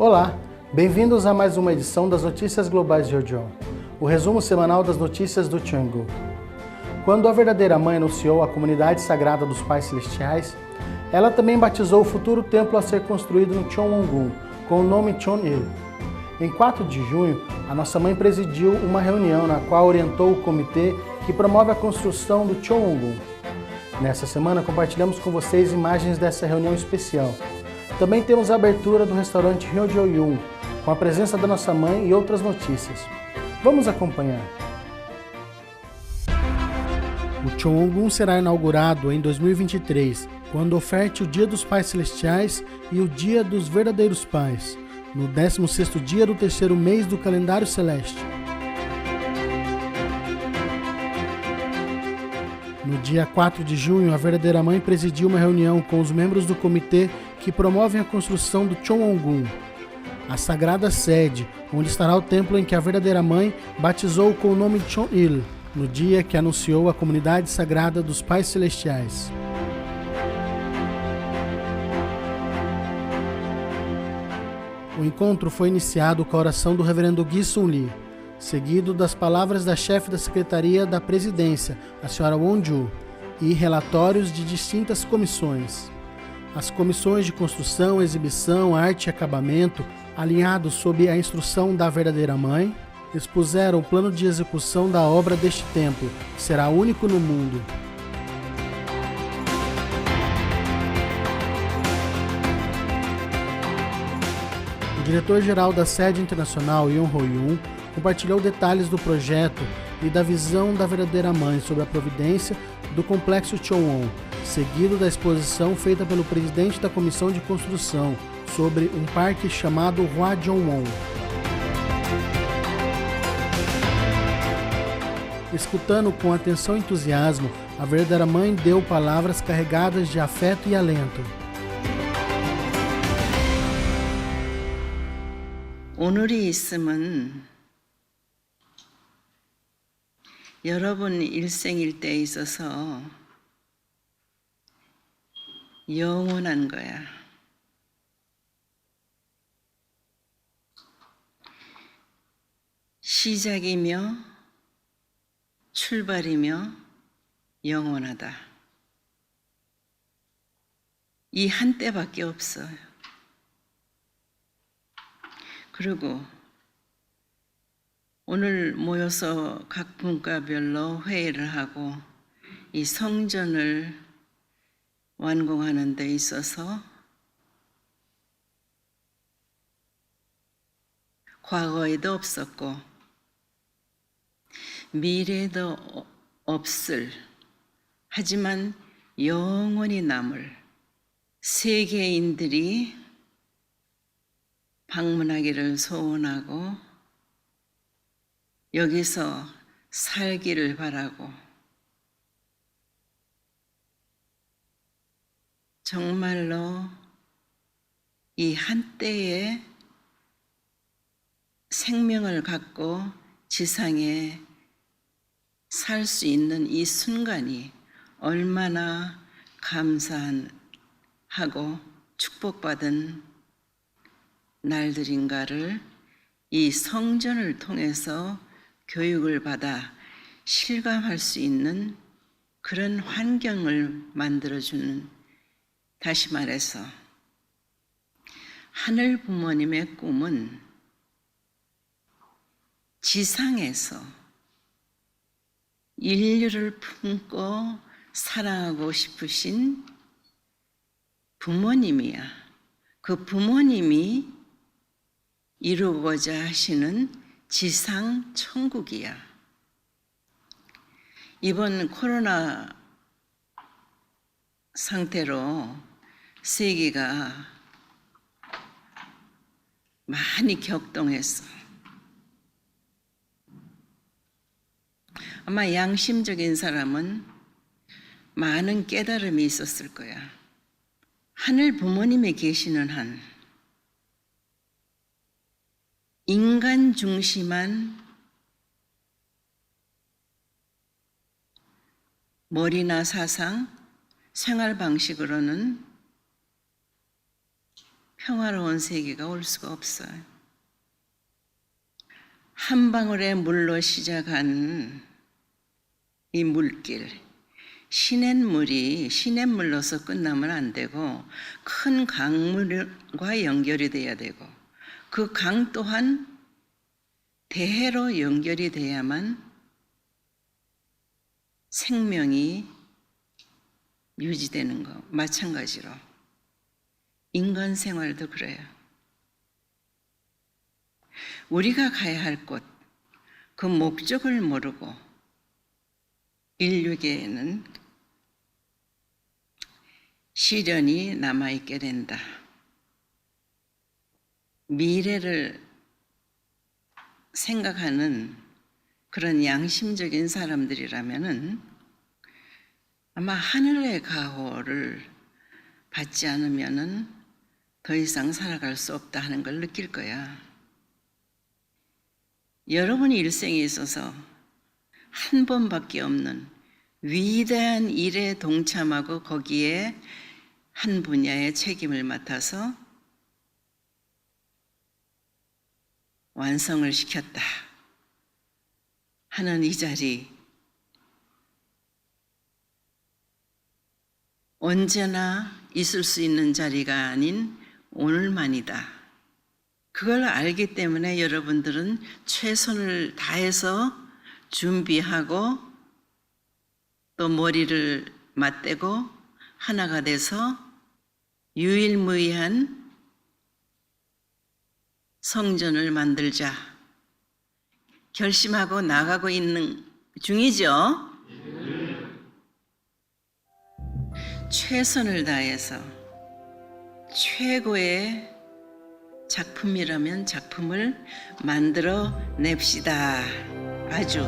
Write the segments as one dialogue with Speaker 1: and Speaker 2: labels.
Speaker 1: Olá, bem-vindos a mais uma edição das Notícias Globais de Yeonju, o resumo semanal das notícias do Cheongguk. Quando a verdadeira mãe anunciou a comunidade sagrada dos Pais Celestiais, ela também batizou o futuro templo a ser construído no Cheonwon-gun, com o nome Cheon-il. Em 4 de junho, a nossa mãe presidiu uma reunião na qual orientou o comitê que promove a construção do Cheonwon-gun. Nessa semana, compartilhamos com vocês imagens dessa reunião especial. Também temos a abertura do restaurante Hyojo-yun, com a presença da nossa mãe e outras notícias. Vamos acompanhar. O Cheonwon-gun será inaugurado em 2023, quando oferte o Dia dos Pais Celestiais e o Dia dos Verdadeiros Pais, no 16º dia do terceiro mês do calendário celeste. No dia 4 de junho, a verdadeira mãe presidiu uma reunião com os membros do comitê que promovem a construção do Cheonwon-gun, a sagrada sede, onde estará o templo em que a verdadeira mãe batizou com o nome Cheon-il, no dia que anunciou a comunidade sagrada dos Pais Celestiais. O encontro foi iniciado com a oração do reverendo Gi Sun-lee, seguido das palavras da chefe da Secretaria da Presidência, a senhora Won-ju, e relatórios de distintas comissões. As comissões de construção, exibição, arte e acabamento, alinhados sob a instrução da verdadeira mãe, expuseram o plano de execução da obra deste templo, que será único no mundo. O diretor-geral da sede internacional, Yoon Ho-yoon, compartilhou detalhes do projeto e da visão da verdadeira mãe sobre a providência do complexo Cheonwon, seguido da exposição feita pelo presidente da comissão de construção sobre um parque chamado Hwajeonwon. Escutando com atenção e entusiasmo, a verdadeira mãe deu palavras carregadas de afeto e alento.
Speaker 2: 오늘이 있음은 여러분 일생일 때에 있어서 영원한 거야. 시작이며 출발이며 영원하다. 이 한때밖에 없어요. 그리고 오늘 모여서 각 분과별로 회의를 하고 이 성전을 완공하는 데 있어서 과거에도 없었고 미래에도 없을, 하지만 영원히 남을 세계인들이 방문하기를 소원하고 여기서 살기를 바라고 정말로 이 한때에 생명을 갖고 지상에 살 수 있는 이 순간이 얼마나 감사하고 축복받은 날들인가를 이 성전을 통해서 교육을 받아 실감할 수 있는 그런 환경을 만들어주는, 다시 말해서 하늘 부모님의 꿈은 지상에서 인류를 품고 사랑하고 싶으신 부모님이야. 그 부모님이 이루고자 하시는 지상 천국이야. 이번 코로나 상태로 세계가 많이 격동했어. 아마 양심적인 사람은 많은 깨달음이 있었을 거야. 하늘 부모님이 계시는 한 인간 중심한 머리나 사상, 생활 방식으로는 평화로운 세계가 올 수가 없어요. 한 방울의 물로 시작한 이 물길, 시냇물로서 끝나면 안 되고 큰 강물과 연결이 돼야 되고 그 강 또한 대해로 연결이 돼야만 생명이 유지되는 거 마찬가지로 인간 생활도 그래요. 우리가 가야 할 곳, 그 목적을 모르고 인류계에는 시련이 남아있게 된다. 미래를 생각하는 그런 양심적인 사람들이라면은 아마 하늘의 가호를 받지 않으면은 더 이상 살아갈 수 없다 하는 걸 느낄 거야. 여러분의 일생에 있어서 한 번밖에 없는 위대한 일에 동참하고 거기에 한 분야의 책임을 맡아서 완성을 시켰다 하는 이 자리, 언제나 있을 수 있는 자리가 아닌 오늘만이다. 그걸 알기 때문에 여러분들은 최선을 다해서 준비하고 또 머리를 맞대고 하나가 돼서 유일무이한 성전을 만들자 결심하고 나가고 있는 중이죠. 최선을 다해서 최고의 작품이라면 작품을 만들어 냅시다. 아주.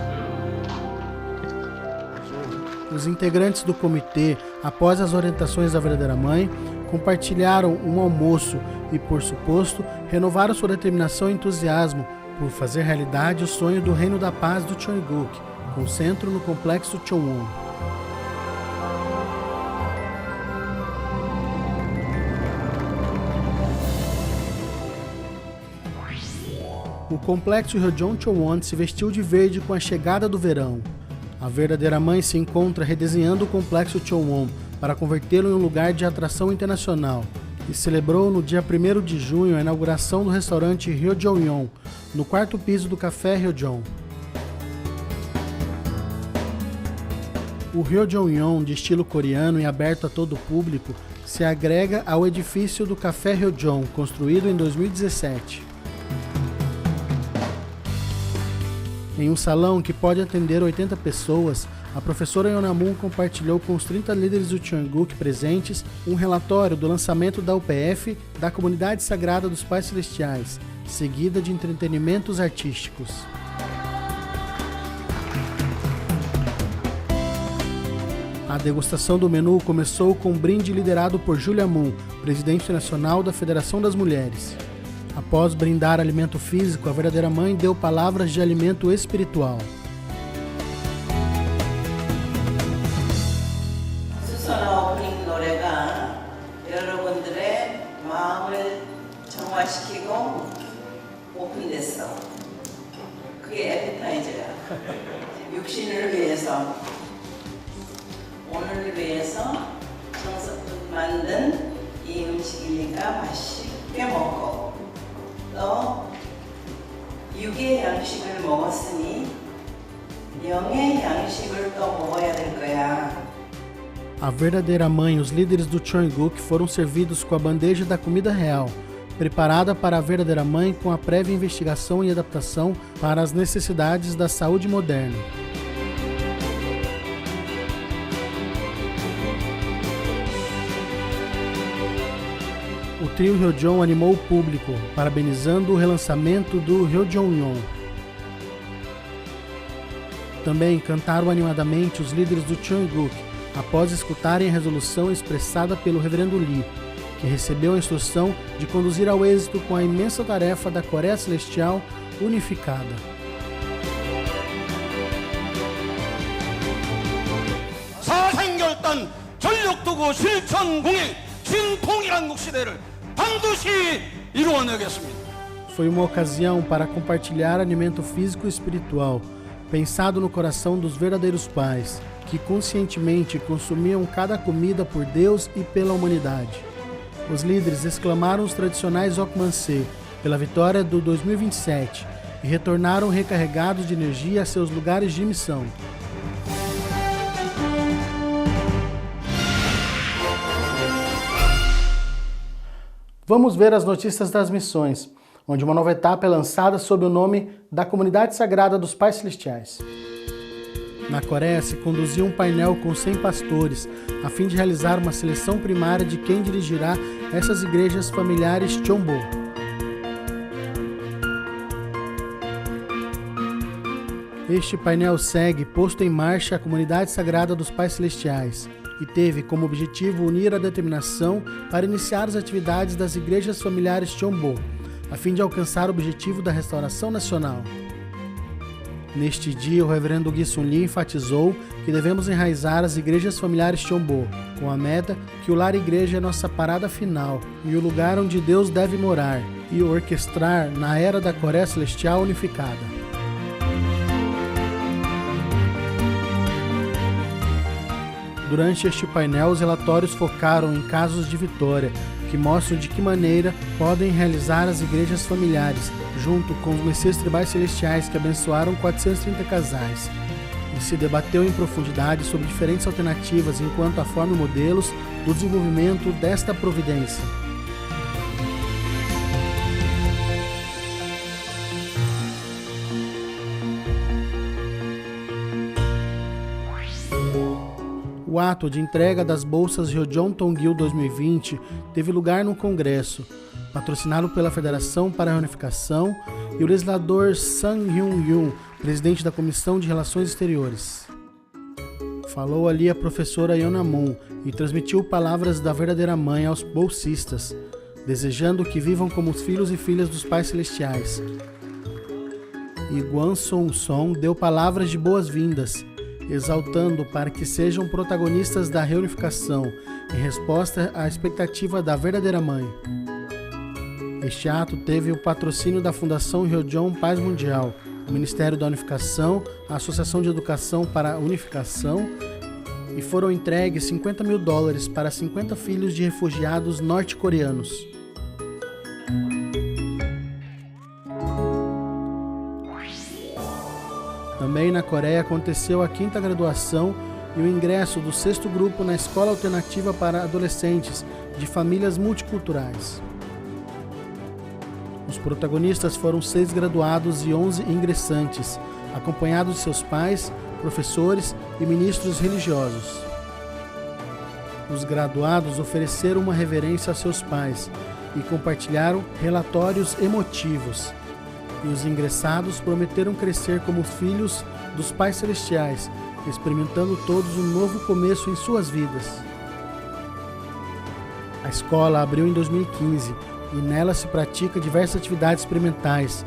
Speaker 1: Os integrantes do comitê, após as orientações da verdadeira mãe, compartilharam um almoço e, por suposto, renovaram sua determinação e entusiasmo por fazer realidade o sonho do Reino da Paz do Cheongguk, com centro no complexo Chowon. O complexo Ryojeon Chowon se vestiu de verde com a chegada do verão. A verdadeira mãe se encontra redesenhando o complexo Chowon para convertê-lo em um lugar de atração internacional e celebrou no dia 1º de junho a inauguração do restaurante Ryojeon, no 4º piso do Café Ryojeon. O Ryojeon, de estilo coreano e aberto a todo o público, se agrega ao edifício do Café Ryojeon, construído em 2017. Em um salão que pode atender 80 pessoas, a professora Yonamun compartilhou com os 30 líderes do Cheongguk presentes um relatório do lançamento da UPF da Comunidade Sagrada dos Pais Celestiais, seguida de entretenimentos artísticos. A degustação do menu começou com um brinde liderado por Julia Moon, presidente nacional da Federação das Mulheres. Após brindar alimento físico, a verdadeira mãe deu palavras de alimento espiritual.
Speaker 2: 수선화 오프닝 노래가 여러분들의 마음을 정화시키고 오픈됐어. 그게 에피타이저야. 육신을 위해서, 오늘을 위해서 정성껏 만든 이 음식이니까 맛있게 먹고 또 육의 양식을 먹었으니 영의 양식을 또 먹어야 될 거야.
Speaker 1: A verdadeira mãe e os líderes do Cheongguk foram servidos com a bandeja da comida real, preparada para a verdadeira mãe com a prévia investigação e adaptação para as necessidades da saúde moderna. O trio Ryojeon animou o público, parabenizando o relançamento do Ryojeon. Também cantaram animadamente os líderes do Cheongguk, após escutarem a resolução expressada pelo Reverendo Lee, que recebeu a instrução de conduzir ao êxito com a imensa tarefa da Coreia Celestial unificada.
Speaker 3: 사생결단 전력도구 실천공행 진통일한국 시대를 반드시 이루어내겠습니다.
Speaker 1: Foi uma ocasião para compartilhar alimento físico e espiritual, pensado no coração dos verdadeiros pais, que conscientemente consumiam cada comida por Deus e pela humanidade. Os líderes exclamaram os tradicionais Okmansé pela vitória do 2027 e retornaram recarregados de energia a seus lugares de missão. Vamos ver as notícias das missões, onde uma nova etapa é lançada sob o nome da Comunidade Sagrada dos Pais Celestiais. Na Coreia se conduziu um painel com 100 pastores, a fim de realizar uma seleção primária de quem dirigirá essas igrejas familiares Cheonbo. Este painel segue, posto em marcha, a Comunidade Sagrada dos Pais Celestiais e teve como objetivo unir a determinação para iniciar as atividades das igrejas familiares Cheonbo, a fim de alcançar o objetivo da restauração nacional. Neste dia, o reverendo Gui Sun Lee enfatizou que devemos enraizar as igrejas familiares Cheonbo, com a meta que o lar igreja é nossa parada final e o lugar onde Deus deve morar, e orquestrar na era da Coreia Celestial unificada. Durante este painel, os relatórios focaram em casos de vitória, que mostram de que maneira podem realizar as igrejas familiares, junto com os Messias Tribais Celestiais que abençoaram 430 casais. E se debateu em profundidade sobre diferentes alternativas enquanto a forma e modelos do desenvolvimento desta providência. O ato de entrega das bolsas Ryojeon Tongil 2020 teve lugar no Congresso, patrocinado pela Federação para a Reunificação e o legislador Sang Hyun-yoon, presidente da Comissão de Relações Exteriores. Falou ali a professora Yeon Moon e transmitiu palavras da verdadeira mãe aos bolsistas, desejando que vivam como os filhos e filhas dos pais celestiais. E Gwon Song deu palavras de boas-vindas, exaltando para que sejam protagonistas da reunificação, em resposta à expectativa da verdadeira mãe. Este ato teve o patrocínio da Fundação Ryojeon Paz Mundial, o Ministério da Unificação, a Associação de Educação para a Unificação, e foram entregues $50 mil para 50 filhos de refugiados norte-coreanos. Também na Coreia aconteceu a 5ª graduação e o ingresso do 6º grupo na Escola Alternativa para Adolescentes de Famílias Multiculturais. Os protagonistas foram 6 graduados e 11 ingressantes, acompanhados de seus pais, professores e ministros religiosos. Os graduados ofereceram uma reverência aos seus pais e compartilharam relatórios emotivos. E os ingressados prometeram crescer como filhos dos pais celestiais, experimentando todos um novo começo em suas vidas. A escola abriu em 2015 e nela se pratica diversas atividades experimentais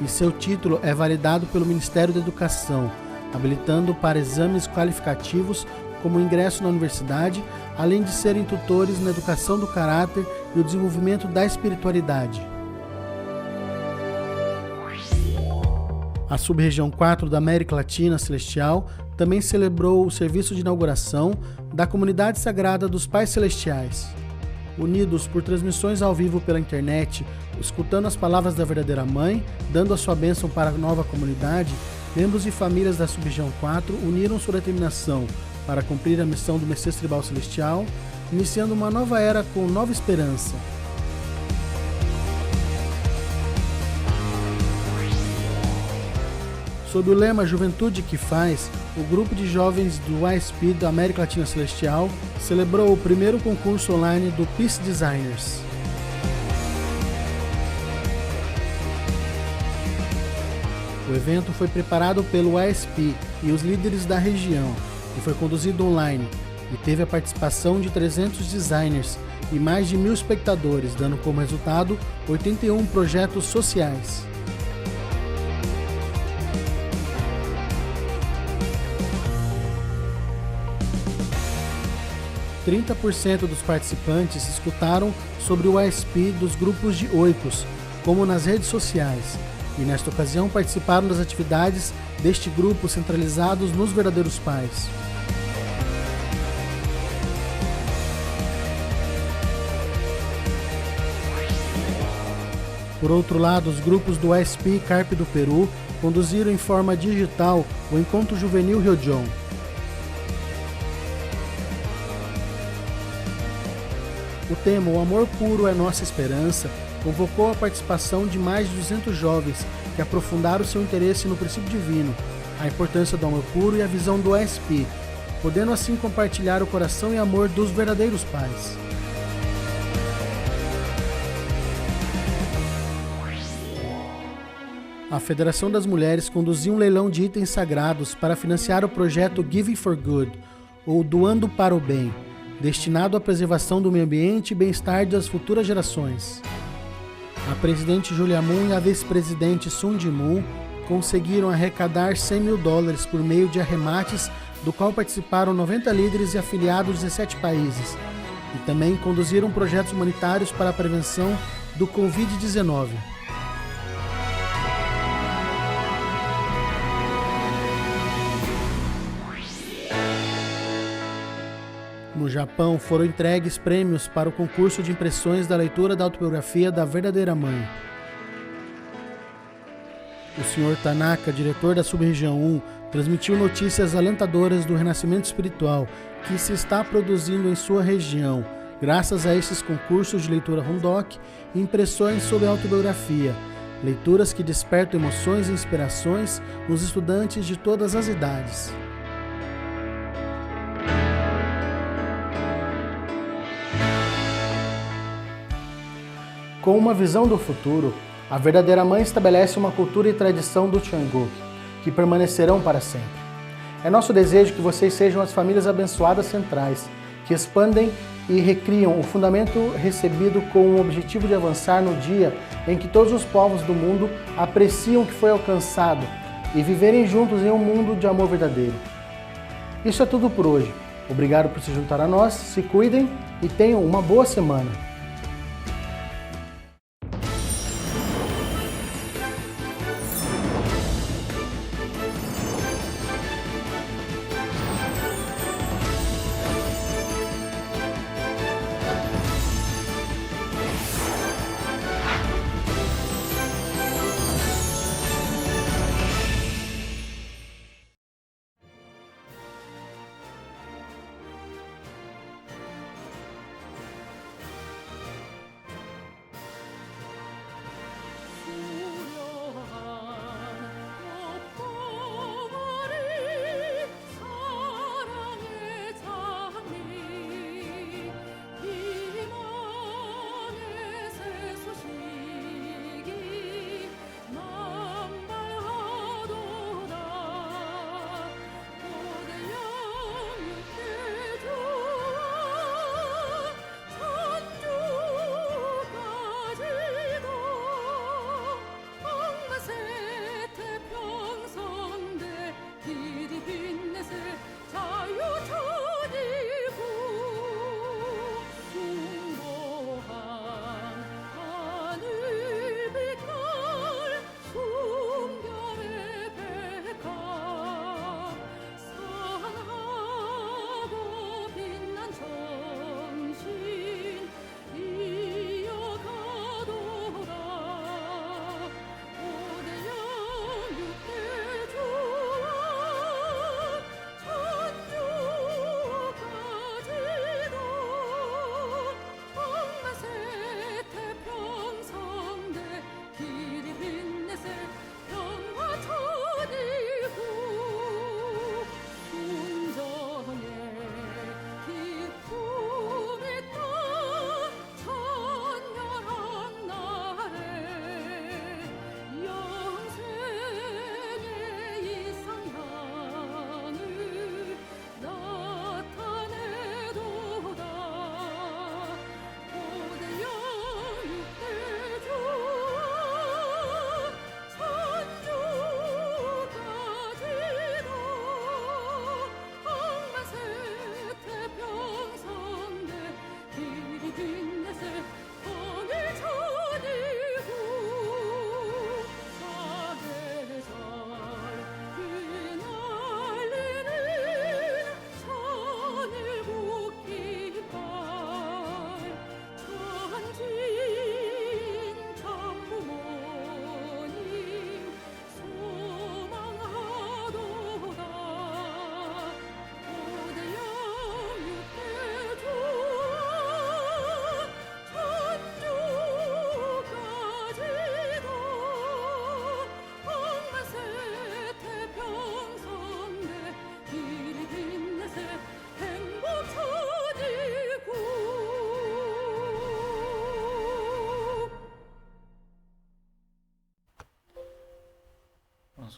Speaker 1: e seu título é validado pelo Ministério da Educação, habilitando para exames qualificativos como ingresso na universidade, além de serem tutores na educação do caráter e o desenvolvimento da espiritualidade. A sub-região 4 da América Latina Celestial também celebrou o serviço de inauguração da Comunidade Sagrada dos Pais Celestiais. Unidos por transmissões ao vivo pela internet, escutando as palavras da verdadeira mãe, dando a sua bênção para a nova comunidade, membros e famílias da sub-região 4 uniram sua determinação para cumprir a missão do Messias Tribal Celestial, iniciando uma nova era com nova esperança. Sob o lema Juventude que Faz, o grupo de jovens do ISP da América Latina Celestial celebrou o primeiro concurso online do Peace Designers. O evento foi preparado pelo ISP e os líderes da região e foi conduzido online e teve a participação de 300 designers e mais de 1.000 espectadores, dando como resultado 81 projetos sociais. 30% dos participantes escutaram sobre o ASP dos grupos de oicos, como nas redes sociais, e nesta ocasião participaram das atividades deste grupo centralizados nos verdadeiros pais. Por outro lado, os grupos do ASP Carpe do Peru conduziram em forma digital o Encontro Juvenil Ryojon. O tema O Amor Puro é Nossa Esperança convocou a participação de mais de 200 jovens que aprofundaram seu interesse no princípio divino, a importância do amor puro e a visão do ASP, podendo assim compartilhar o coração e amor dos verdadeiros pais. A Federação das Mulheres conduziu um leilão de itens sagrados para financiar o projeto Giving for Good, ou Doando para o Bem, destinado à preservação do meio ambiente e bem-estar das futuras gerações. A presidente Julia Moon e a vice-presidente Sun Ji-moon conseguiram arrecadar $100 mil por meio de arremates, do qual participaram 90 líderes e afiliados de 17 países, e também conduziram projetos humanitários para a prevenção do Covid-19. No Japão, foram entregues prêmios para o concurso de impressões da leitura da autobiografia da verdadeira mãe. O Sr. Tanaka, diretor da Sub-Região 1, transmitiu notícias alentadoras do renascimento espiritual que se está produzindo em sua região, graças a esses concursos de leitura Rundok e impressões sobre a autobiografia, leituras que despertam emoções e inspirações nos estudantes de todas as idades. Com uma visão do futuro, a verdadeira mãe estabelece uma cultura e tradição do Changguk, que permanecerão para sempre. É nosso desejo que vocês sejam as famílias abençoadas centrais, que expandem e recriam o fundamento recebido com o objetivo de avançar no dia em que todos os povos do mundo apreciam o que foi alcançado e viverem juntos em um mundo de amor verdadeiro. Isso é tudo por hoje. Obrigado por se juntar a nós, se cuidem e tenham uma boa semana.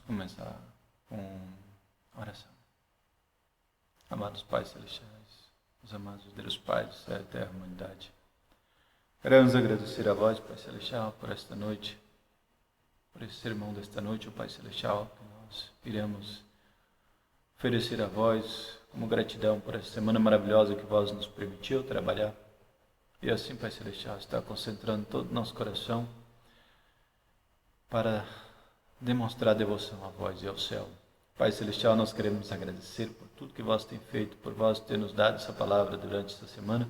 Speaker 4: começar com oração. Amados Pais Celestiais, os amados Deus Pais da Terra Humanidade, queremos agradecer a vós, Pai Celestial, por esta noite, por esse sermão desta noite, ó Pai Celestial, que nós iremos oferecer a vós como gratidão por essa semana maravilhosa que vós nos permitiu trabalhar. E assim, Pai Celestial, está concentrando todo o nosso coração para demonstrar devoção a vós e ao céu. Pai Celestial, nós queremos agradecer por tudo que vós tem feito, por vós ter nos dado essa palavra durante esta semana,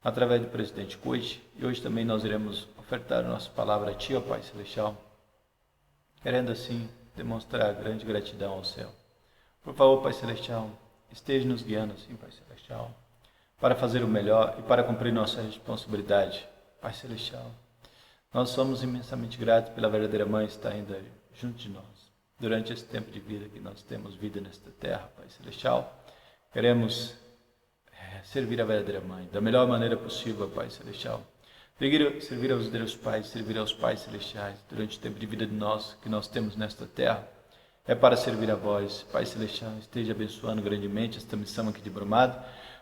Speaker 4: através do presidente Coit. E hoje também nós iremos ofertar a nossa palavra a Ti, ó Pai Celestial, querendo assim demonstrar grande gratidão ao céu. Por favor, Pai Celestial, esteja nos guiando assim, Pai Celestial, para fazer o melhor e para cumprir nossa responsabilidade. Pai Celestial, nós somos imensamente gratos pela verdadeira Mãe estar ainda junto de nós. Durante esse tempo de vida que nós temos vida nesta terra, Pai Celestial, queremos servir a verdadeira Mãe da melhor maneira possível, Pai Celestial. Servir aos Deus Pais, servir aos Pais Celestiais durante o tempo de vida de nós que nós temos nesta terra. É para servir a vós, Pai Celestial. Esteja abençoando grandemente esta missão aqui de Brumado.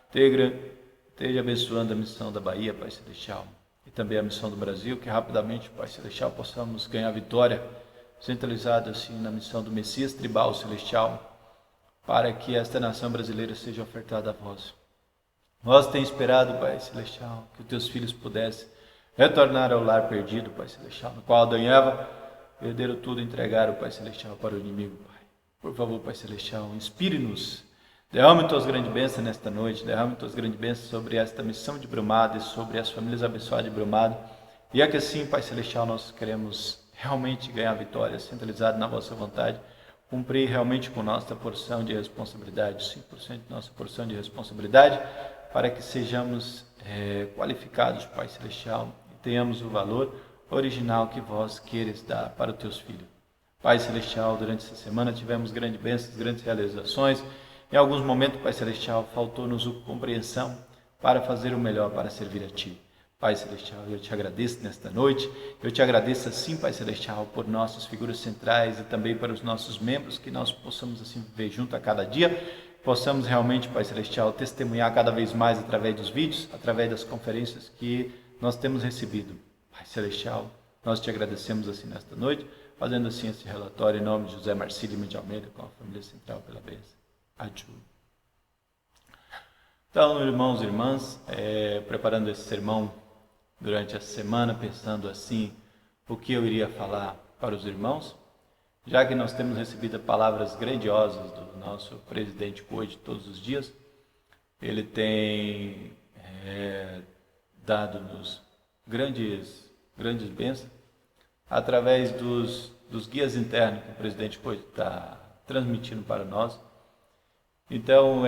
Speaker 4: Esteja abençoando a missão da Bahia, Pai Celestial, e também a missão do Brasil, que rapidamente, Pai Celestial, possamos ganhar vitória, centralizado assim na missão do Messias Tribal Celestial, para que esta nação brasileira seja ofertada a vós. Vós tem esperado, Pai Celestial, que os teus filhos pudessem retornar ao lar perdido, Pai Celestial, no qual Adão e Eva perderam tudo e entregaram, Pai Celestial, para o inimigo, Pai. Por favor, Pai Celestial, inspire-nos. Derrame tuas grandes bênçãos nesta noite, derrame tuas grandes bênçãos sobre esta missão de Brumado e sobre as famílias abençoadas de Brumado. E é que assim, Pai Celestial, nós queremos realmente ganhar vitória, centralizado na vossa vontade, cumprir realmente com nossa porção de responsabilidade, 5% de nossa porção de responsabilidade, para que sejamos qualificados, Pai Celestial, e tenhamos o valor original que vós queres dar para os teus filhos. Pai Celestial, durante essa semana tivemos grandes bênçãos, grandes realizações. Em alguns momentos, Pai Celestial, faltou-nos a compreensão para fazer o melhor, para servir a Ti. Pai Celestial, eu te agradeço nesta noite, eu te agradeço assim, Pai Celestial, por nossas figuras centrais e também para os nossos membros, que nós possamos assim viver junto a cada dia, possamos realmente, Pai Celestial, testemunhar cada vez mais através dos vídeos, através das conferências que nós temos recebido. Pai Celestial, nós te agradecemos assim nesta noite, fazendo assim esse relatório em nome de José Marcílio de Almeida, com a família central pela bênção. Adiu. Então, irmãos e irmãs, preparando esse sermão durante essa semana, pensando assim, o que eu iria falar para os irmãos, já que nós temos recebido palavras grandiosas do nosso presidente Coit todos os dias, ele tem dado-nos grandes bênçãos através dos guias internos que o presidente Coit está transmitindo para nós. Então,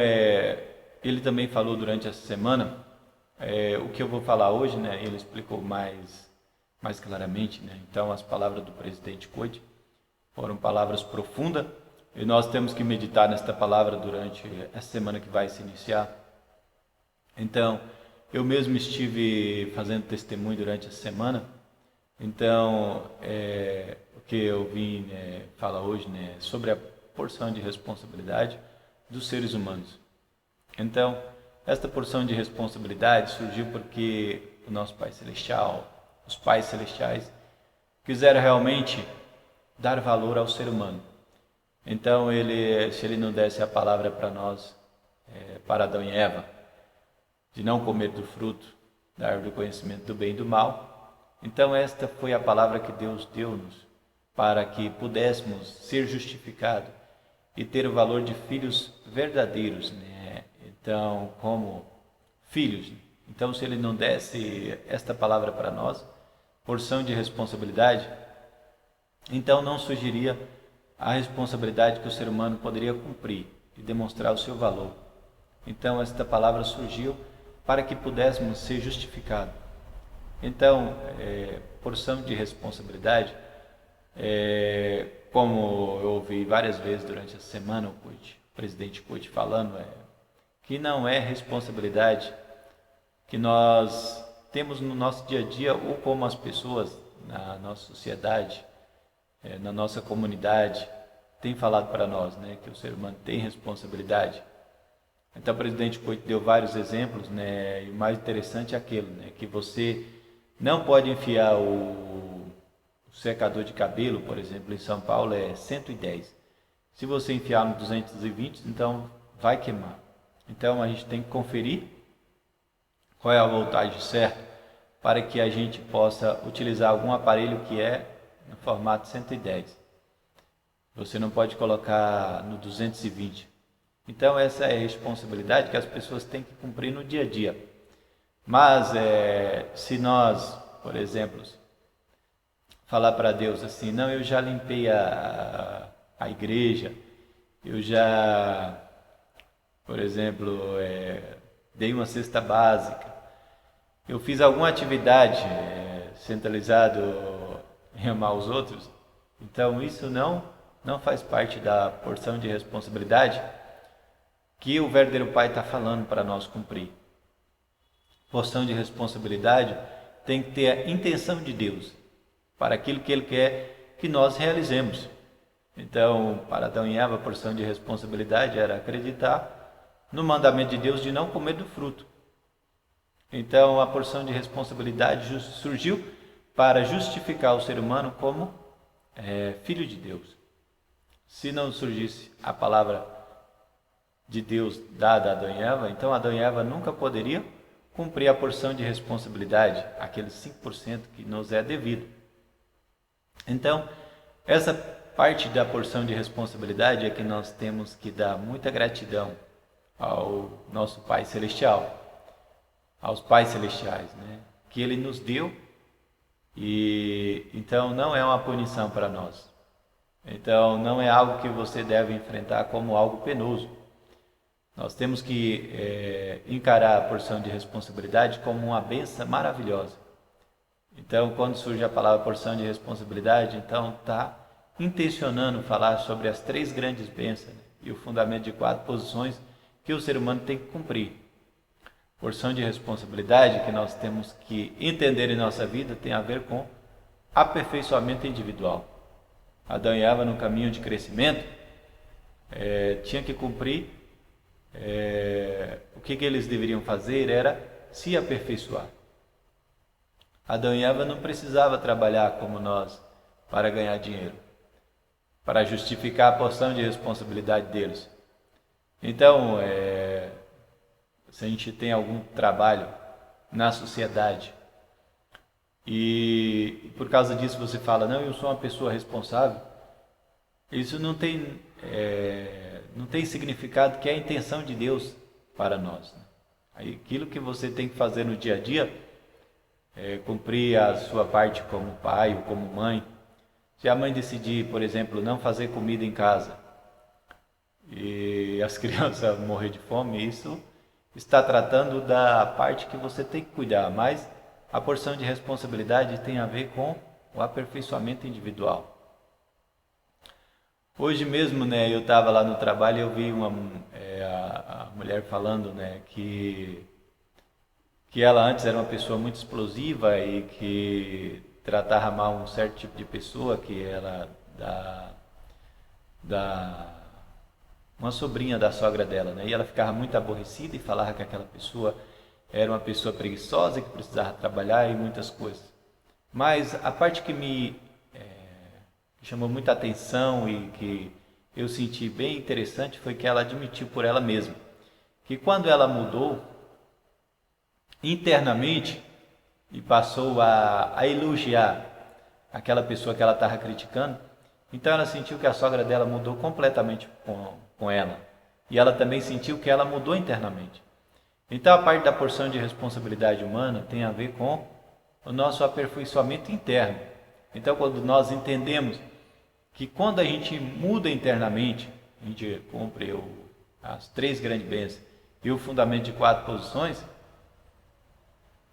Speaker 4: ele também falou durante essa semana, o que eu vou falar hoje, né? Ele explicou mais claramente, né? Então, as palavras do presidente Coit foram palavras profundas e nós temos que meditar nesta palavra durante essa semana que vai se iniciar. Então, eu mesmo estive fazendo testemunho durante essa semana. Então, o que eu vim falar hoje, né, sobre a porção de responsabilidade dos seres humanos. Então, esta porção de responsabilidade surgiu porque o nosso Pai Celestial, os Pais Celestiais, quiseram realmente dar valor ao ser humano. Então, se ele não desse a palavra para nós, para Adão e Eva, de não comer do fruto da árvore do conhecimento do bem e do mal, então esta foi a palavra que Deus deu-nos para que pudéssemos ser justificados e ter o valor de filhos verdadeiros, né? Então, como filhos. Então, se ele não desse esta palavra para nós, porção de responsabilidade, então não surgiria a responsabilidade que o ser humano poderia cumprir e demonstrar o seu valor. Então, esta palavra surgiu para que pudéssemos ser justificados. Então, porção de responsabilidade, como eu ouvi várias vezes durante a semana o presidente Coit falando, que não é responsabilidade que nós temos no nosso dia a dia ou como as pessoas na nossa sociedade, na nossa comunidade, tem falado para nós, né, que o ser humano tem responsabilidade. Então o presidente Coito deu vários exemplos, né, e o mais interessante é aquele, né, que você não pode enfiar o secador de cabelo, por exemplo, em São Paulo é 110. Se você enfiar no 220, então vai queimar. Então a gente tem que conferir qual é a voltagem certa para que a gente possa utilizar algum aparelho que é no formato 110. Você não pode colocar no 220. Então essa é a responsabilidade que as pessoas têm que cumprir no dia a dia. Mas se nós, por exemplo, falar para Deus assim, não, eu já limpei a igreja, eu já, por exemplo, dei uma cesta básica, eu fiz alguma atividade centralizado em amar os outros, então isso não faz parte da porção de responsabilidade que o verdadeiro Pai está falando para nós cumprir. Porção de responsabilidade tem que ter a intenção de Deus para aquilo que Ele quer que nós realizemos. Então, para Adão e Eva, a porção de responsabilidade era acreditar no mandamento de Deus de não comer do fruto. Então, a porção de responsabilidade surgiu para justificar o ser humano como filho de Deus. Se não surgisse a palavra de Deus dada a Adão e Eva, então Adão e Eva nunca poderiam cumprir a porção de responsabilidade, aqueles 5% que nos é devido. Então, essa parte da porção de responsabilidade é que nós temos que dar muita gratidão ao nosso Pai Celestial, aos Pais Celestiais, né? Que Ele nos deu, e então não é uma punição para nós. Então não é algo que você deve enfrentar como algo penoso. Nós temos que encarar a porção de responsabilidade como uma bênção maravilhosa. Então, quando surge a palavra porção de responsabilidade, então está intencionando falar sobre as 3 grandes bênçãos, né? E o fundamento de 4 posições que o ser humano tem que cumprir. Porção de responsabilidade que nós temos que entender em nossa vida tem a ver com aperfeiçoamento individual. Adão e Eva, no caminho de crescimento, tinha que cumprir, o que eles deveriam fazer era se aperfeiçoar. Adão e Eva não precisavam trabalhar como nós para ganhar dinheiro, para justificar a porção de responsabilidade deles. Então, se a gente tem algum trabalho na sociedade e por causa disso você fala, não, eu sou uma pessoa responsável, isso não tem significado que é a intenção de Deus para nós, né? Aquilo que você tem que fazer no dia a dia cumprir a sua parte como pai ou como mãe. Se a mãe decidir, por exemplo, não fazer comida em casa e as crianças morrer de fome, isso está tratando da parte que você tem que cuidar, mas a porção de responsabilidade tem a ver com o aperfeiçoamento individual. Hoje mesmo, né, eu estava lá no trabalho e eu vi a mulher falando, né, que ela antes era uma pessoa muito explosiva e que tratava mal um certo tipo de pessoa, que era uma sobrinha da sogra dela, né? E ela ficava muito aborrecida e falava que aquela pessoa era uma pessoa preguiçosa, que precisava trabalhar e muitas coisas. Mas a parte que me chamou muita atenção e que eu senti bem interessante foi que ela admitiu por ela mesma que quando ela mudou internamente e passou a elogiar aquela pessoa que ela estava criticando, então ela sentiu que a sogra dela mudou completamente com ela. E ela também sentiu que ela mudou internamente. Então a parte da porção de responsabilidade humana tem a ver com o nosso aperfeiçoamento interno. Então quando nós entendemos que quando a gente muda internamente, a gente cumpre as 3 grandes bênçãos e o fundamento de 4 posições,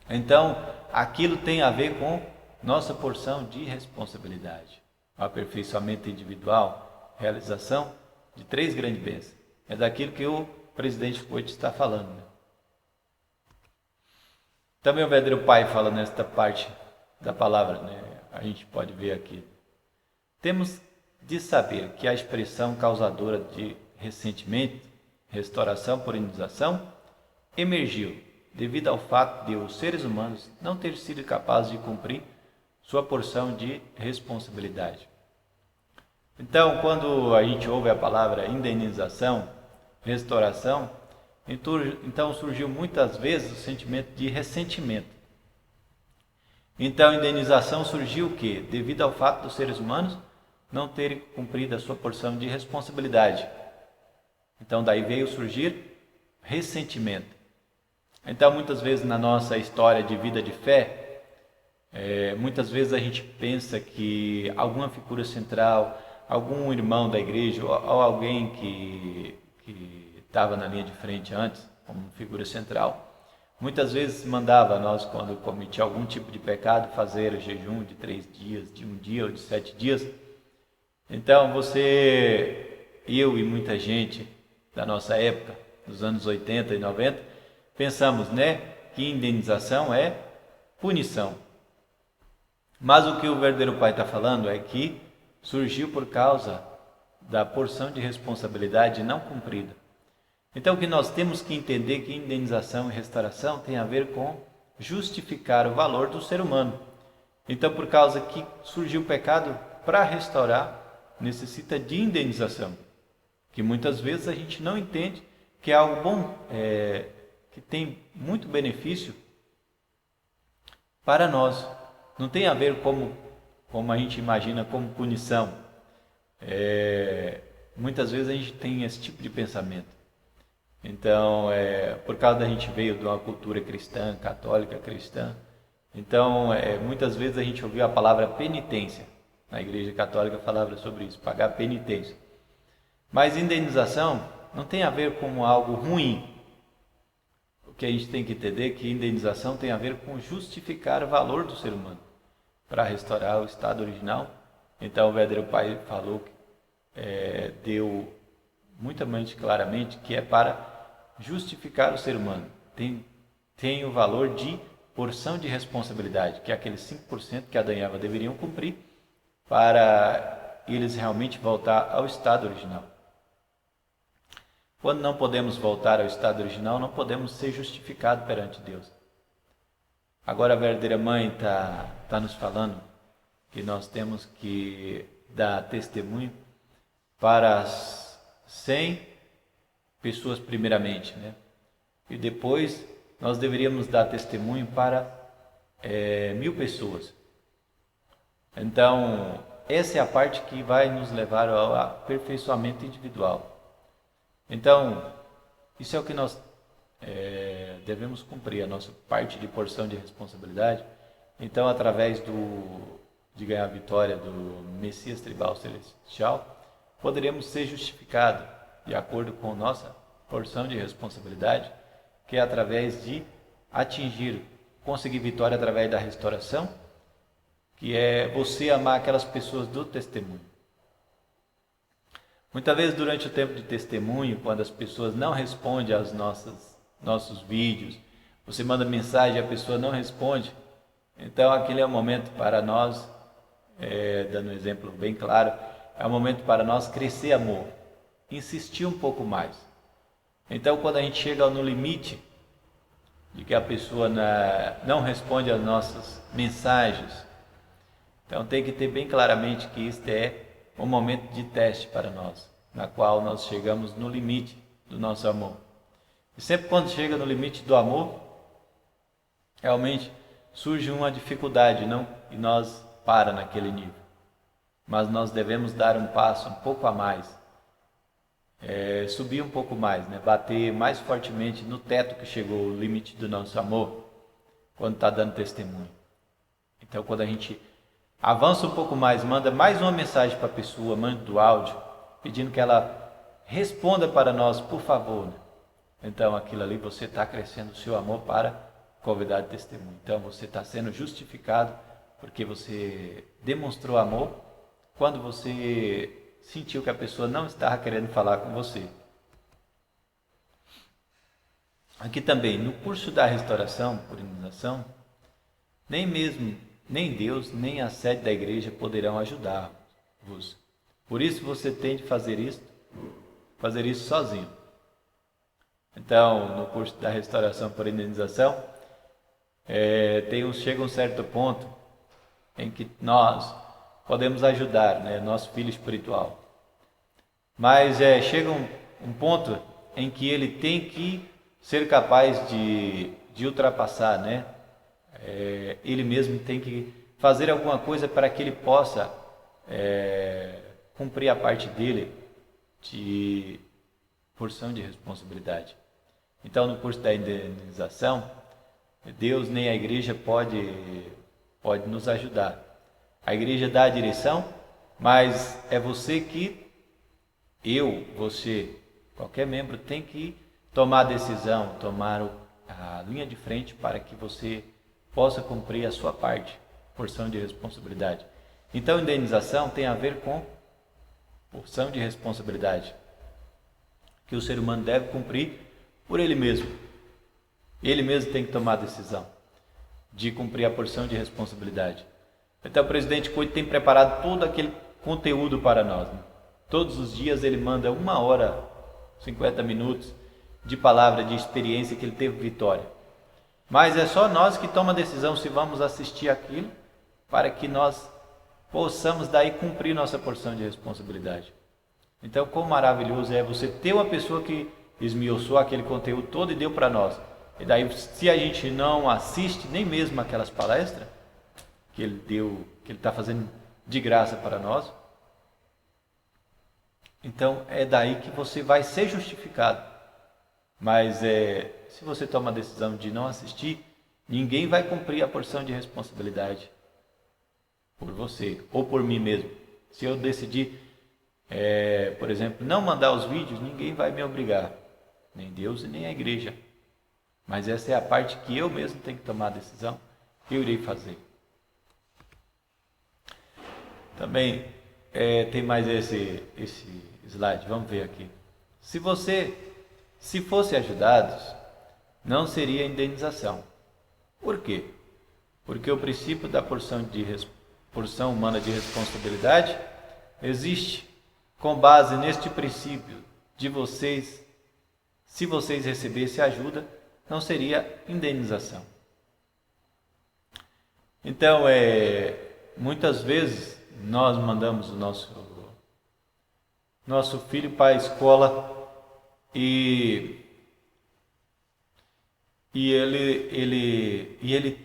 Speaker 4: então aquilo tem a ver com nossa porção de responsabilidade. O aperfeiçoamento individual, realização de 3 grandes bênçãos. É daquilo que o presidente Coito está falando, né? Também o verdadeiro Pai fala nesta parte da palavra, né? A gente pode ver aqui. Temos de saber que a expressão causadora de ressentimento, restauração por indenização, emergiu devido ao fato de os seres humanos não terem sido capazes de cumprir sua porção de responsabilidade. Então, quando a gente ouve a palavra indenização, restauração, então surgiu muitas vezes o sentimento de ressentimento. Então, a indenização surgiu o quê? Devido ao fato dos seres humanos não terem cumprido a sua porção de responsabilidade. Então, daí veio surgir ressentimento. Então, muitas vezes na nossa história de vida de fé, muitas vezes a gente pensa que alguma figura central, algum irmão da igreja ou alguém que estava na linha de frente antes, como figura central, muitas vezes mandava nós, quando cometia algum tipo de pecado, fazer o jejum de 3 dias, de 1 dia ou de 7 dias. Então eu e muita gente da nossa época, dos anos 80 e 90, pensamos, que indenização é punição. Mas o que o verdadeiro Pai está falando é que surgiu por causa da porção de responsabilidade não cumprida. Então, o que nós temos que entender é que indenização e restauração tem a ver com justificar o valor do ser humano. Então, por causa que surgiu o pecado, para restaurar, necessita de indenização, que muitas vezes a gente não entende que é algo bom, que tem muito benefício para nós. Não tem a ver como a gente imagina como punição. Muitas vezes a gente tem esse tipo de pensamento. Então, por causa da gente veio de uma cultura cristã, católica cristã, então muitas vezes a gente ouviu a palavra penitência. Na igreja católica falava sobre isso, pagar penitência. Mas indenização não tem a ver com algo ruim. O que a gente tem que entender é que indenização tem a ver com justificar o valor do ser humano para restaurar o estado original. Então o verdadeiro Pai falou, deu muito claramente que é para justificar o ser humano. Tem o valor de porção de responsabilidade, que é aqueles 5% que Adão e Eva deveriam cumprir para eles realmente voltar ao estado original. Quando não podemos voltar ao estado original, não podemos ser justificados perante Deus. Agora a verdadeira mãe está nos falando que nós temos que dar testemunho para as 100 pessoas primeiramente, e depois nós deveríamos dar testemunho para 1000 pessoas. Então, essa é a parte que vai nos levar ao aperfeiçoamento individual. Então, isso é o que nós devemos cumprir, a nossa parte de porção de responsabilidade. Então, através de ganhar a vitória do Messias Tribal Celestial, poderemos ser justificados de acordo com nossa porção de responsabilidade, que é através de conseguir vitória através da restauração, que é você amar aquelas pessoas do testemunho. Muitas vezes durante o tempo de testemunho, quando as pessoas não respondem aos nossos vídeos, você manda mensagem e a pessoa não responde, então aquele é o momento para nós, dando um exemplo bem claro, é o momento para nós crescer amor, insistir um pouco mais. Então quando a gente chega no limite de que a pessoa não responde às nossas mensagens, então tem que ter bem claramente que este é um momento de teste para nós, na qual nós chegamos no limite do nosso amor. E sempre quando chega no limite do amor, realmente surge uma dificuldade, e nós para naquele nível. Mas nós devemos dar um passo um pouco a mais, subir um pouco mais, bater mais fortemente no teto que chegou o limite do nosso amor, quando está dando testemunho. Então quando a gente avança um pouco mais, manda mais uma mensagem para a pessoa, manda o áudio, pedindo que ela responda para nós, por favor. Então aquilo ali você está crescendo o seu amor para convidar de testemunho. Então você está sendo justificado porque você demonstrou amor quando você sentiu que a pessoa não estava querendo falar com você. Aqui também, no curso da restauração por indenização, nem Deus, nem a sede da igreja poderão ajudar-vos. Por isso você tem de fazer isso sozinho. Então, no curso da restauração por indenização, chega um certo ponto em que nós podemos ajudar, né, nosso filho espiritual. Mas chega um ponto em que ele tem que ser capaz de ultrapassar, né? Ele mesmo tem que fazer alguma coisa para que ele possa cumprir a parte dele de porção de responsabilidade. Então, no curso da indenização, Deus nem a igreja pode nos ajudar. A igreja dá a direção, mas é você você, qualquer membro tem que tomar a decisão, tomar a linha de frente para que você possa cumprir a sua parte, porção de responsabilidade. Então, indenização tem a ver com porção de responsabilidade que o ser humano deve cumprir por ele mesmo. Ele mesmo tem que tomar a decisão de cumprir a porção de responsabilidade. Então, o presidente Coito tem preparado todo aquele conteúdo para nós, né? Todos os dias ele manda 1 hora, 50 minutos de palavra, de experiência que ele teve vitória. Mas é só nós que tomamos a decisão se vamos assistir aquilo para que nós possamos daí cumprir nossa porção de responsabilidade. Então, quão maravilhoso é você ter uma pessoa que esmiuçou aquele conteúdo todo e deu para nós. E daí, se a gente não assiste nem mesmo aquelas palestras que ele deu, que ele está fazendo de graça para nós, então é daí que você vai ser justificado. Mas se você toma a decisão de não assistir, ninguém vai cumprir a porção de responsabilidade por você ou por mim mesmo. Se eu decidir, por exemplo, não mandar os vídeos, ninguém vai me obrigar, nem Deus e nem a igreja. Mas essa é a parte que eu mesmo tenho que tomar a decisão que eu irei fazer. Também tem mais esse slide, vamos ver aqui. Se fosse ajudados, não seria indenização. Por quê? Porque o princípio da porção humana de responsabilidade existe com base neste princípio de vocês. Se vocês recebessem ajuda, não seria indenização. Então, muitas vezes nós mandamos o nosso filho para a escola e ele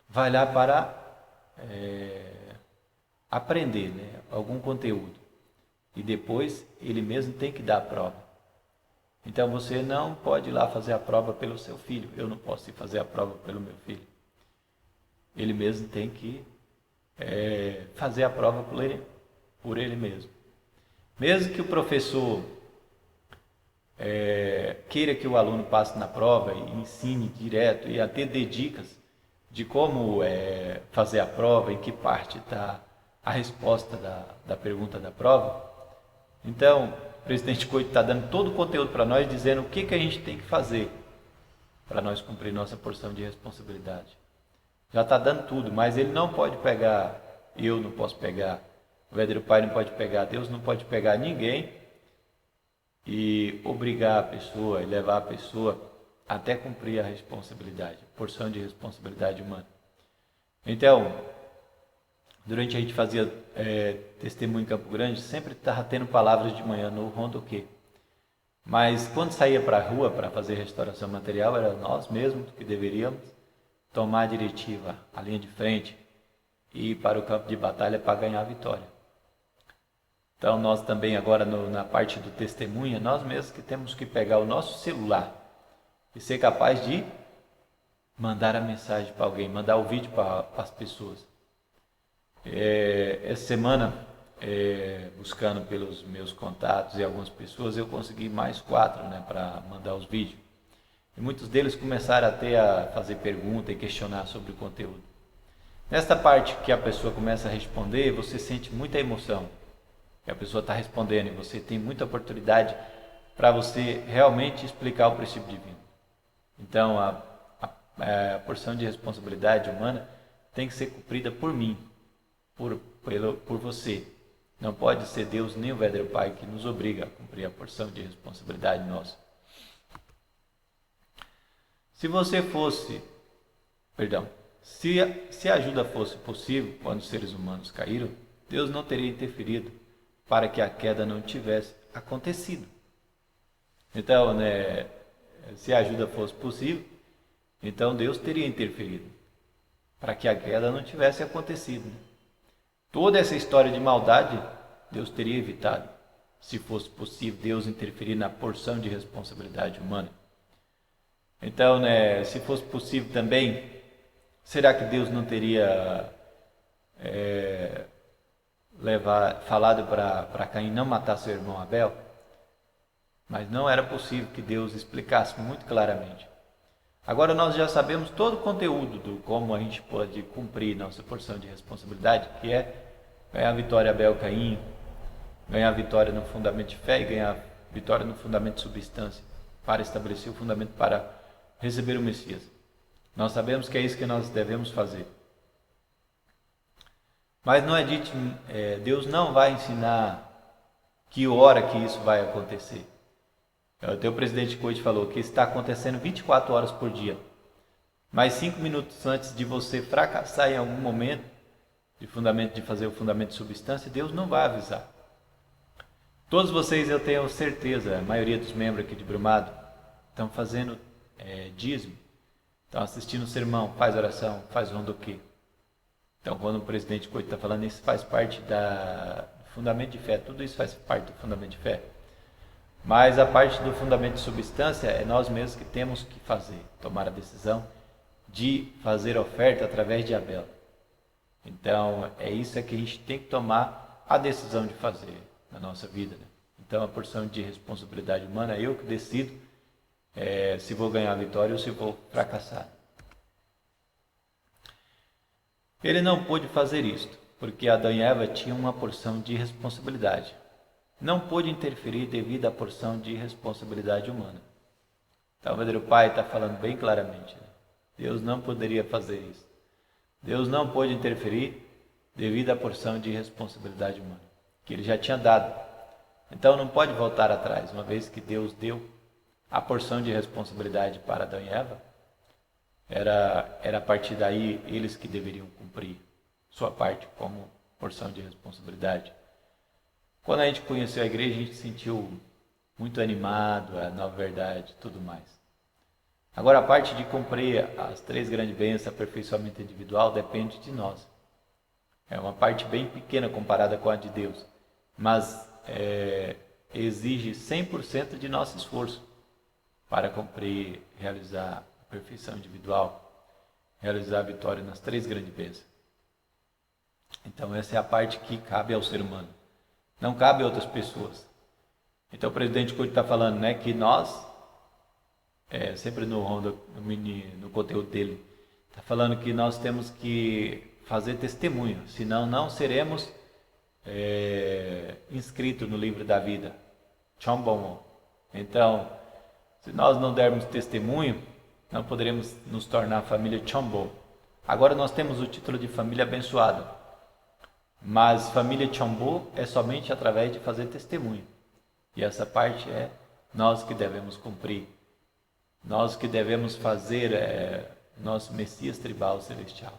Speaker 4: vai lá para aprender, né, algum conteúdo. E depois ele mesmo tem que dar a prova. Então você não pode ir lá fazer a prova pelo seu filho. Eu não posso ir fazer a prova pelo meu filho. Ele mesmo tem que fazer a prova por ele mesmo. Mesmo que o professor queira que o aluno passe na prova e ensine direto e até dê dicas de como fazer a prova, em que parte está a resposta da pergunta da prova. Então, o presidente Coito está dando todo o conteúdo para nós, dizendo o que a gente tem que fazer para nós cumprir nossa porção de responsabilidade. Já está dando tudo, mas ele não pode pegar, eu não posso pegar, o verdadeiro Pai não pode pegar, Deus não pode pegar ninguém e obrigar a pessoa e levar a pessoa até cumprir a responsabilidade, a porção de responsabilidade humana. Então, durante a gente fazia testemunho em Campo Grande, sempre estava tendo palavras de manhã no rondoquê. Mas quando saía para a rua para fazer restauração material, era nós mesmos que deveríamos tomar a diretiva, a linha de frente, e ir para o campo de batalha para ganhar a vitória. Então nós também agora na parte do testemunha, nós mesmos que temos que pegar o nosso celular e ser capaz de mandar a mensagem para alguém, mandar o vídeo para as pessoas. Essa semana, buscando pelos meus contatos e algumas pessoas, eu consegui mais 4, né, para mandar os vídeos. E muitos deles começaram até a fazer pergunta e questionar sobre o conteúdo. Nesta parte que a pessoa começa a responder, você sente muita emoção. Que a pessoa está respondendo e você tem muita oportunidade para você realmente explicar o princípio divino. Então, a porção de responsabilidade humana tem que ser cumprida por mim, por você. Não pode ser Deus nem o verdadeiro Pai que nos obriga a cumprir a porção de responsabilidade nossa. Se a ajuda fosse possível quando os seres humanos caíram, Deus não teria interferido para que a queda não tivesse acontecido. Então, se a ajuda fosse possível, então Deus teria interferido para que a queda não tivesse acontecido. Toda essa história de maldade, Deus teria evitado, se fosse possível Deus interferir na porção de responsabilidade humana. Então, se fosse possível também, será que Deus não teria falado para Caim não matar seu irmão Abel? Mas não era possível que Deus explicasse muito claramente. Agora nós já sabemos todo o conteúdo do como a gente pode cumprir nossa porção de responsabilidade, que é ganhar a vitória Abel-Caim, ganhar a vitória no fundamento de fé e ganhar a vitória no fundamento de substância, para estabelecer o fundamento para receber o Messias. Nós sabemos que é isso que nós devemos fazer. Mas não é dito, Deus não vai ensinar que hora que isso vai acontecer. O teu presidente Coit falou que está acontecendo 24 horas por dia. Mas 5 minutos antes de você fracassar em algum momento de fazer o fundamento de substância, Deus não vai avisar. Todos vocês, eu tenho certeza, a maioria dos membros aqui de Brumado, estão fazendo dízimo, estão assistindo o sermão, faz oração, faz rondoquê. Então, quando o presidente Coit está falando, isso faz parte do fundamento de fé, tudo isso faz parte do fundamento de fé. Mas a parte do fundamento de substância é nós mesmos que temos que fazer, tomar a decisão de fazer oferta através de Abel. Então, é isso que a gente tem que tomar a decisão de fazer na nossa vida. Então, a porção de responsabilidade humana, eu que decido se vou ganhar a vitória ou se vou fracassar. Ele não pôde fazer isto, porque Adão e Eva tinham uma porção de responsabilidade. Não pôde interferir devido à porção de responsabilidade humana. Então, o verdadeiro Pai está falando bem claramente. Deus não poderia fazer isso. Deus não pôde interferir devido à porção de responsabilidade humana, que Ele já tinha dado. Então, não pode voltar atrás, uma vez que Deus deu a porção de responsabilidade para Adão e Eva. Era a partir daí eles que deveriam cumprir sua parte como porção de responsabilidade. Quando a gente conheceu a igreja, a gente se sentiu muito animado, a nova verdade, tudo mais. Agora, a parte de cumprir as 3 grandes bênçãos, aperfeiçoamento individual, depende de nós. É uma parte bem pequena comparada com a de Deus, mas exige 100% de nosso esforço para cumprir, realizar a perfeição individual, realizar a vitória nas 3 grandes bênçãos. Então, essa é a parte que cabe ao ser humano. Não cabe a outras pessoas. Então o presidente Coit está falando, que nós, sempre no conteúdo dele, está falando que nós temos que fazer testemunho, senão não seremos inscritos no livro da vida. Chombomo. Então, se nós não dermos testemunho, não poderemos nos tornar a família Chombo. Agora nós temos o título de família abençoada. Mas família Chombo é somente através de fazer testemunho. E essa parte é nós que devemos cumprir. Nós que devemos fazer nosso Messias tribal celestial.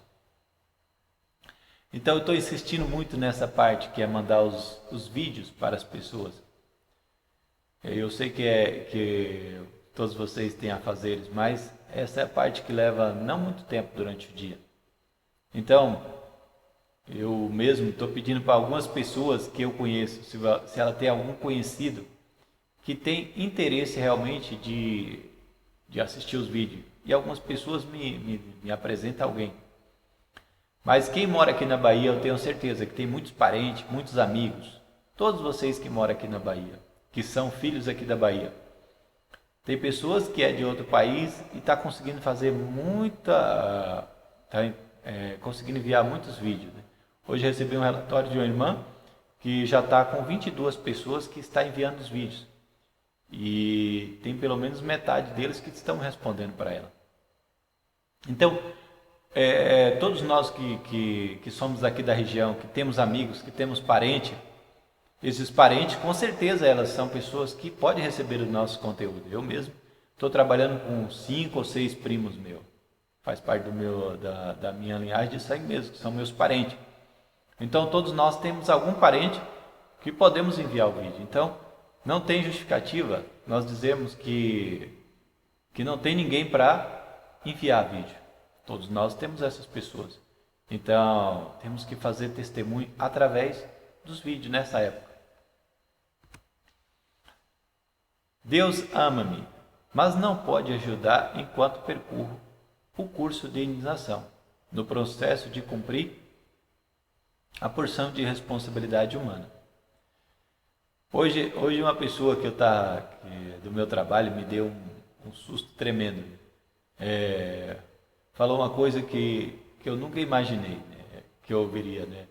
Speaker 4: Então eu estou insistindo muito nessa parte, que é mandar os vídeos para as pessoas. Eu sei que todos vocês têm afazeres, mas essa é a parte que leva não muito tempo durante o dia. Então, eu mesmo estou pedindo para algumas pessoas que eu conheço, se ela tem algum conhecido que tem interesse realmente de assistir os vídeos. E algumas pessoas me apresentam alguém. Mas quem mora aqui na Bahia, eu tenho certeza que tem muitos parentes, muitos amigos. Todos vocês que moram aqui na Bahia, que são filhos aqui da Bahia. Tem pessoas que é de outro país e está conseguindo fazer conseguindo enviar muitos vídeos. Hoje recebi um relatório de uma irmã que já está com 22 pessoas que está enviando os vídeos. E tem pelo menos metade deles que estão respondendo para ela. Então, todos nós que somos aqui da região, que temos amigos, que temos parentes, Esses parentes, com certeza, elas são pessoas que podem receber o nosso conteúdo. Eu mesmo estou trabalhando com 5 ou 6 primos meus. Faz parte da minha linhagem de sangue mesmo, que são meus parentes. Então, todos nós temos algum parente que podemos enviar o vídeo. Então, não tem justificativa nós dizemos que não tem ninguém para enviar vídeo. Todos nós temos essas pessoas. Então, temos que fazer testemunho através dos vídeos nessa época. Deus ama-me, mas não pode ajudar enquanto percorro o curso de iniciação, no processo de cumprir a porção de responsabilidade humana. Hoje uma pessoa que do meu trabalho me deu um susto tremendo. Falou uma coisa que eu nunca imaginei, né, que eu ouviria, né?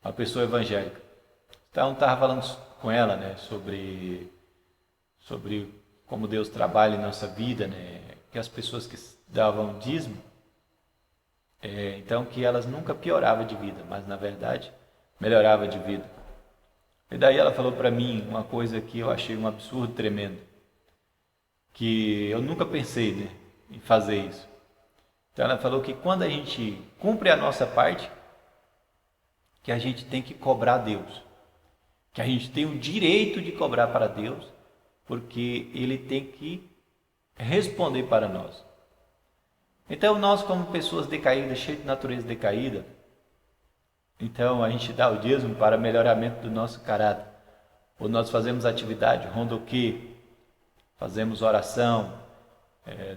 Speaker 4: Uma pessoa evangélica. Então, estava falando com ela, né, sobre como Deus trabalha em nossa vida, né, que as pessoas que davam dízimo, então que elas nunca pioravam de vida, mas na verdade melhorava de vida. E daí ela falou para mim uma coisa que eu achei um absurdo tremendo, que eu nunca pensei, né, em fazer isso. Então ela falou que quando a gente cumpre a nossa parte, que a gente tem que cobrar a Deus, que a gente tem o direito de cobrar para Deus, porque Ele tem que responder para nós. Então nós, como pessoas decaídas, cheias de natureza decaída, então a gente dá o dízimo para melhoramento do nosso caráter. Ou nós fazemos atividade, rondoquê, fazemos oração,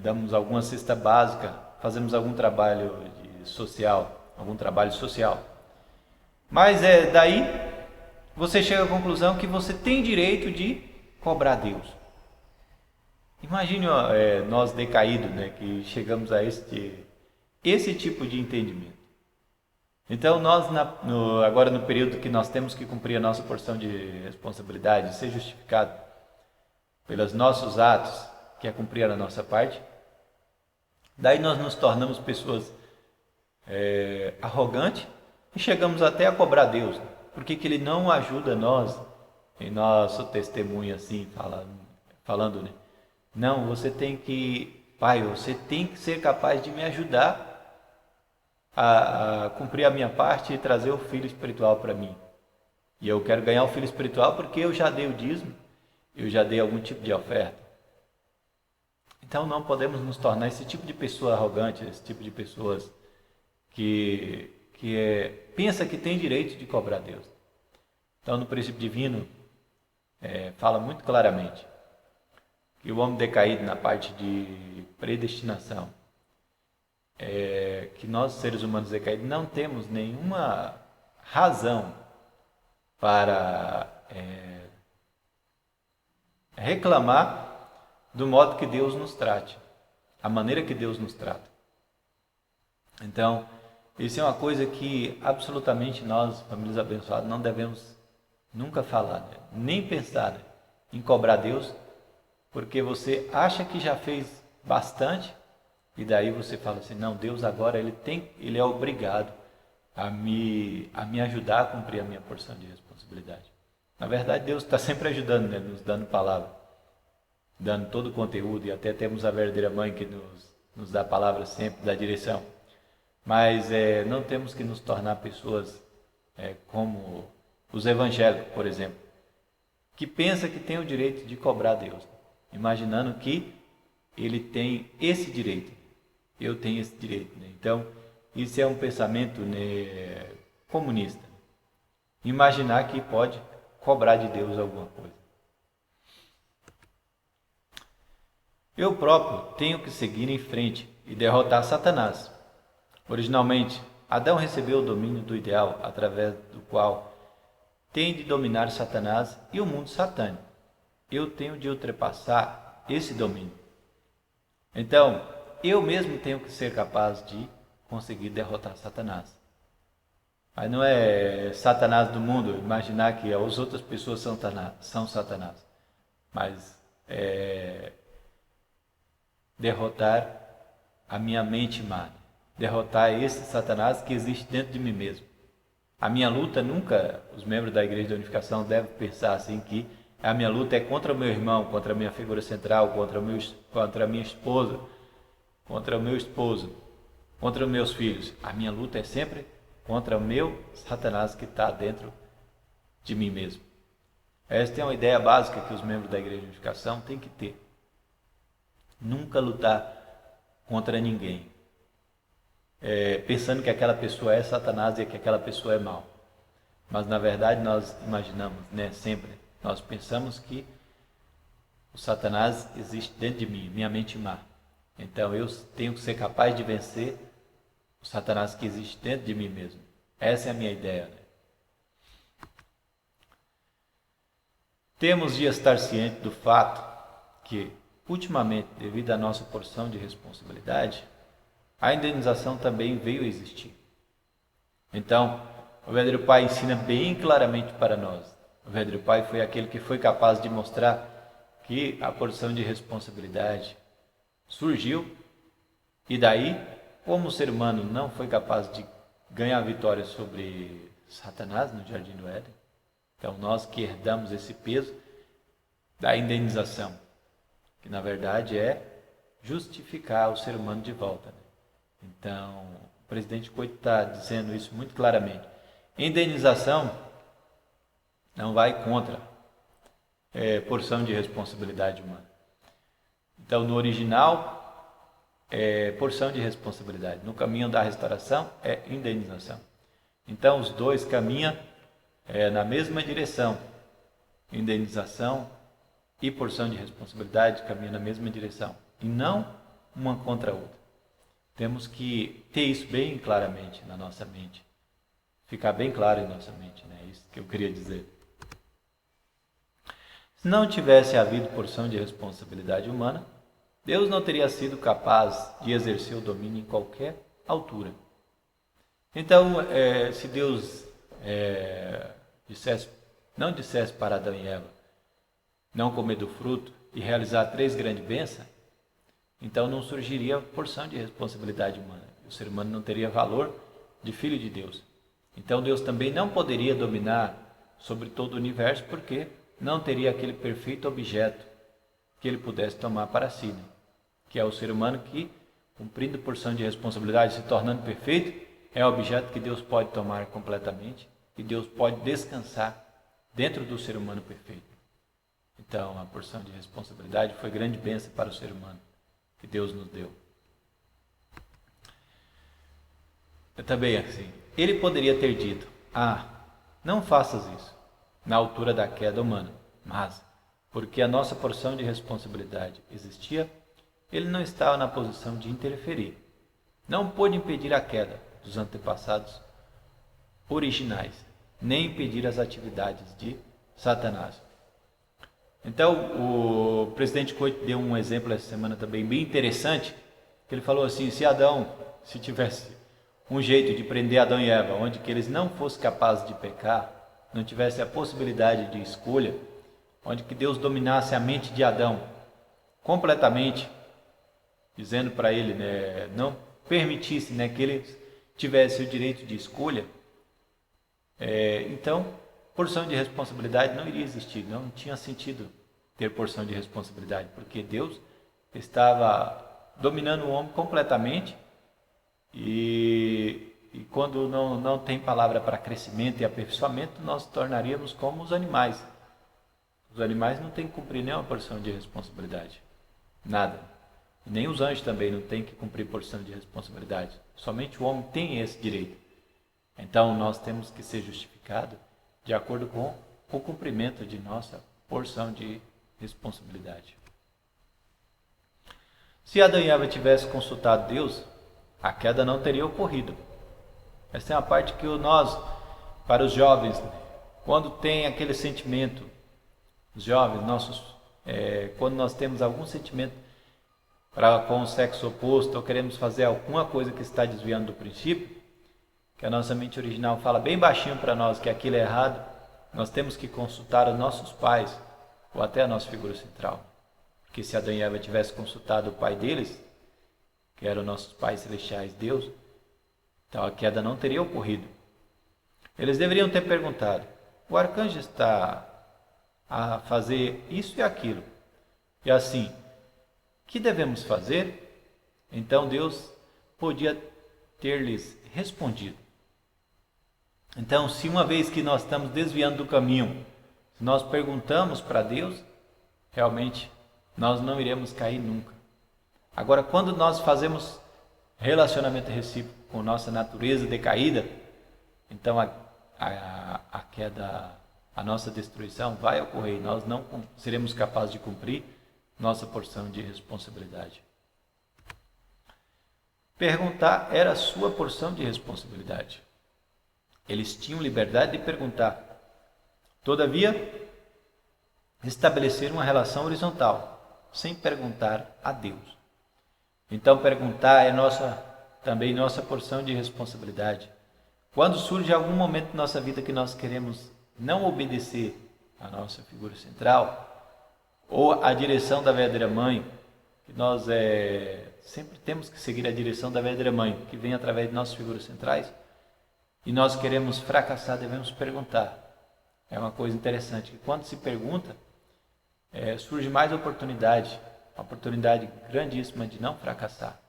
Speaker 4: damos alguma cesta básica, fazemos algum trabalho social. Mas daí você chega à conclusão que você tem direito de cobrar Deus. Imagine nós decaídos, né, que chegamos a esse tipo de entendimento. Então nós, agora no período que nós temos que cumprir a nossa porção de responsabilidade, ser justificado pelos nossos atos, que é cumprir a nossa parte, daí nós nos tornamos pessoas arrogantes e chegamos até a cobrar Deus, porque que Ele não ajuda nós em nosso testemunho assim, falando, né? Não, Pai, você tem que ser capaz de me ajudar a cumprir a minha parte e trazer o filho espiritual para mim. E eu quero ganhar o filho espiritual porque eu já dei o dízimo, eu já dei algum tipo de oferta. Então não podemos nos tornar esse tipo de pessoa arrogante, esse tipo de pessoas que pensa que tem direito de cobrar Deus. Então no princípio divino fala muito claramente que o homem decaído na parte de predestinação, que nós seres humanos decaídos não temos nenhuma razão para reclamar do modo que Deus nos trate, a maneira que Deus nos trata. Então, isso é uma coisa que absolutamente nós, famílias abençoadas, não devemos nunca falar, né? Nem pensar, né, em cobrar Deus, porque você acha que já fez bastante e daí você fala assim, não, Deus agora ele é obrigado a me ajudar a cumprir a minha porção de responsabilidade. Na verdade, Deus está sempre ajudando, né? Nos dando palavra, dando todo o conteúdo, e até temos a verdadeira mãe que nos dá palavra sempre, dá direção. Mas não temos que nos tornar pessoas como os evangélicos, por exemplo, que pensa que tem o direito de cobrar Deus, imaginando que ele tem esse direito, eu tenho esse direito, né? Então, isso é um pensamento, né, comunista. Imaginar que pode cobrar de Deus alguma coisa. Eu próprio tenho que seguir em frente e derrotar Satanás. Originalmente, Adão recebeu o domínio do ideal, através do qual tem de dominar Satanás e o mundo satânico. Eu tenho de ultrapassar esse domínio. Então, eu mesmo tenho que ser capaz de conseguir derrotar Satanás. Mas não é Satanás do mundo, imaginar que as outras pessoas são Satanás. Mas derrotar a minha mente má. Derrotar esse Satanás que existe dentro de mim mesmo. A minha luta nunca, os membros da Igreja da Unificação devem pensar assim que a minha luta é contra o meu irmão, contra a minha figura central, contra a minha esposa, contra o meu esposo, contra os meus filhos. A minha luta é sempre contra o meu Satanás que está dentro de mim mesmo. Esta é uma ideia básica que os membros da Igreja de Unificação têm que ter. Nunca lutar contra ninguém, pensando que aquela pessoa é Satanás e que aquela pessoa é mal. Mas na verdade nós imaginamos, sempre, nós pensamos que o Satanás existe dentro de mim, minha mente má. Então eu tenho que ser capaz de vencer o Satanás que existe dentro de mim mesmo. Essa é a minha ideia. Temos de estar cientes do fato que, ultimamente, devido à nossa porção de responsabilidade, a indenização também veio a existir. Então, o verdadeiro Pai ensina bem claramente para nós. O verdadeiro Pai foi aquele que foi capaz de mostrar que a porção de responsabilidade surgiu e daí, como o ser humano não foi capaz de ganhar vitória sobre Satanás no Jardim do Éden, então nós que herdamos esse peso da indenização, que na verdade é justificar o ser humano de volta. Então, o presidente Coito está dizendo isso muito claramente. Indenização não vai contra porção de responsabilidade humana. Então, no original, porção de responsabilidade. No caminho da restauração, é indenização. Então, os dois caminham na mesma direção. Indenização e porção de responsabilidade caminham na mesma direção. E não uma contra a outra. Temos que ter isso bem claramente na nossa mente. Ficar bem claro em nossa mente, né? Isso que eu queria dizer. Se não tivesse havido porção de responsabilidade humana, Deus não teria sido capaz de exercer o domínio em qualquer altura. Então, se Deus não dissesse para Adão e Eva não comer do fruto e realizar 3 grandes bênçãos, então não surgiria porção de responsabilidade humana. O ser humano não teria valor de filho de Deus. Então Deus também não poderia dominar sobre todo o universo, porque não teria aquele perfeito objeto que ele pudesse tomar para si, né? Que é o ser humano que, cumprindo porção de responsabilidade, se tornando perfeito, é o objeto que Deus pode tomar completamente e Deus pode descansar dentro do ser humano perfeito. Então, a porção de responsabilidade foi grande bênção para o ser humano que Deus nos deu. Também assim, ele poderia ter dito: não faças isso na altura da queda humana, mas porque a nossa porção de responsabilidade existia, ele não estava na posição de interferir. Não pôde impedir a queda dos antepassados originais, nem impedir as atividades de Satanás. Então, o presidente Coito deu um exemplo essa semana também bem interessante, que ele falou assim: se Adão, se tivesse um jeito de prender Adão e Eva, onde que eles não fossem capazes de pecar, não tivesse a possibilidade de escolha, onde que Deus dominasse a mente de Adão completamente, dizendo para ele, não permitisse, que ele tivesse o direito de escolha, então porção de responsabilidade não iria existir, não tinha sentido ter porção de responsabilidade, porque Deus estava dominando o homem completamente e quando não tem palavra para crescimento e aperfeiçoamento, nós tornaríamos como os animais. Os animais não têm que cumprir nenhuma porção de responsabilidade, nada. Nem os anjos também não têm que cumprir porção de responsabilidade. Somente o homem tem esse direito. Então nós temos que ser justificados de acordo com o cumprimento de nossa porção de responsabilidade. Se Adão e Eva tivessem consultado Deus, a queda não teria ocorrido. Essa é uma parte que nós, para os jovens, quando tem aquele sentimento, os jovens, quando nós temos algum sentimento com o sexo oposto, ou queremos fazer alguma coisa que está desviando do princípio, que a nossa mente original fala bem baixinho para nós que aquilo é errado, nós temos que consultar os nossos pais, ou até a nossa figura central. Porque se Adão e Eva tivessem consultado o pai deles, que eram nossos pais celestiais, Deus, então a queda não teria ocorrido. Eles deveriam ter perguntado: o arcanjo está a fazer isso e aquilo, e assim, o que devemos fazer? Então Deus podia ter lhes respondido. Então, se uma vez que nós estamos desviando do caminho, se nós perguntamos para Deus, realmente nós não iremos cair nunca. Agora, quando nós fazemos relacionamento recíproco com nossa natureza decaída, então a queda, a nossa destruição vai ocorrer e nós não seremos capazes de cumprir nossa porção de responsabilidade. Perguntar era a sua porção de responsabilidade. Eles tinham liberdade de perguntar. Todavia, estabeleceram uma relação horizontal, sem perguntar a Deus. Então, perguntar é também nossa porção de responsabilidade. Quando surge algum momento na nossa vida que nós queremos não obedecer à nossa figura central, ou à direção da verdadeira mãe, que nós sempre temos que seguir a direção da verdadeira mãe, que vem através de nossas figuras centrais, e nós queremos fracassar, devemos perguntar. É uma coisa interessante, que quando se pergunta, surge mais oportunidade, uma oportunidade grandíssima de não fracassar.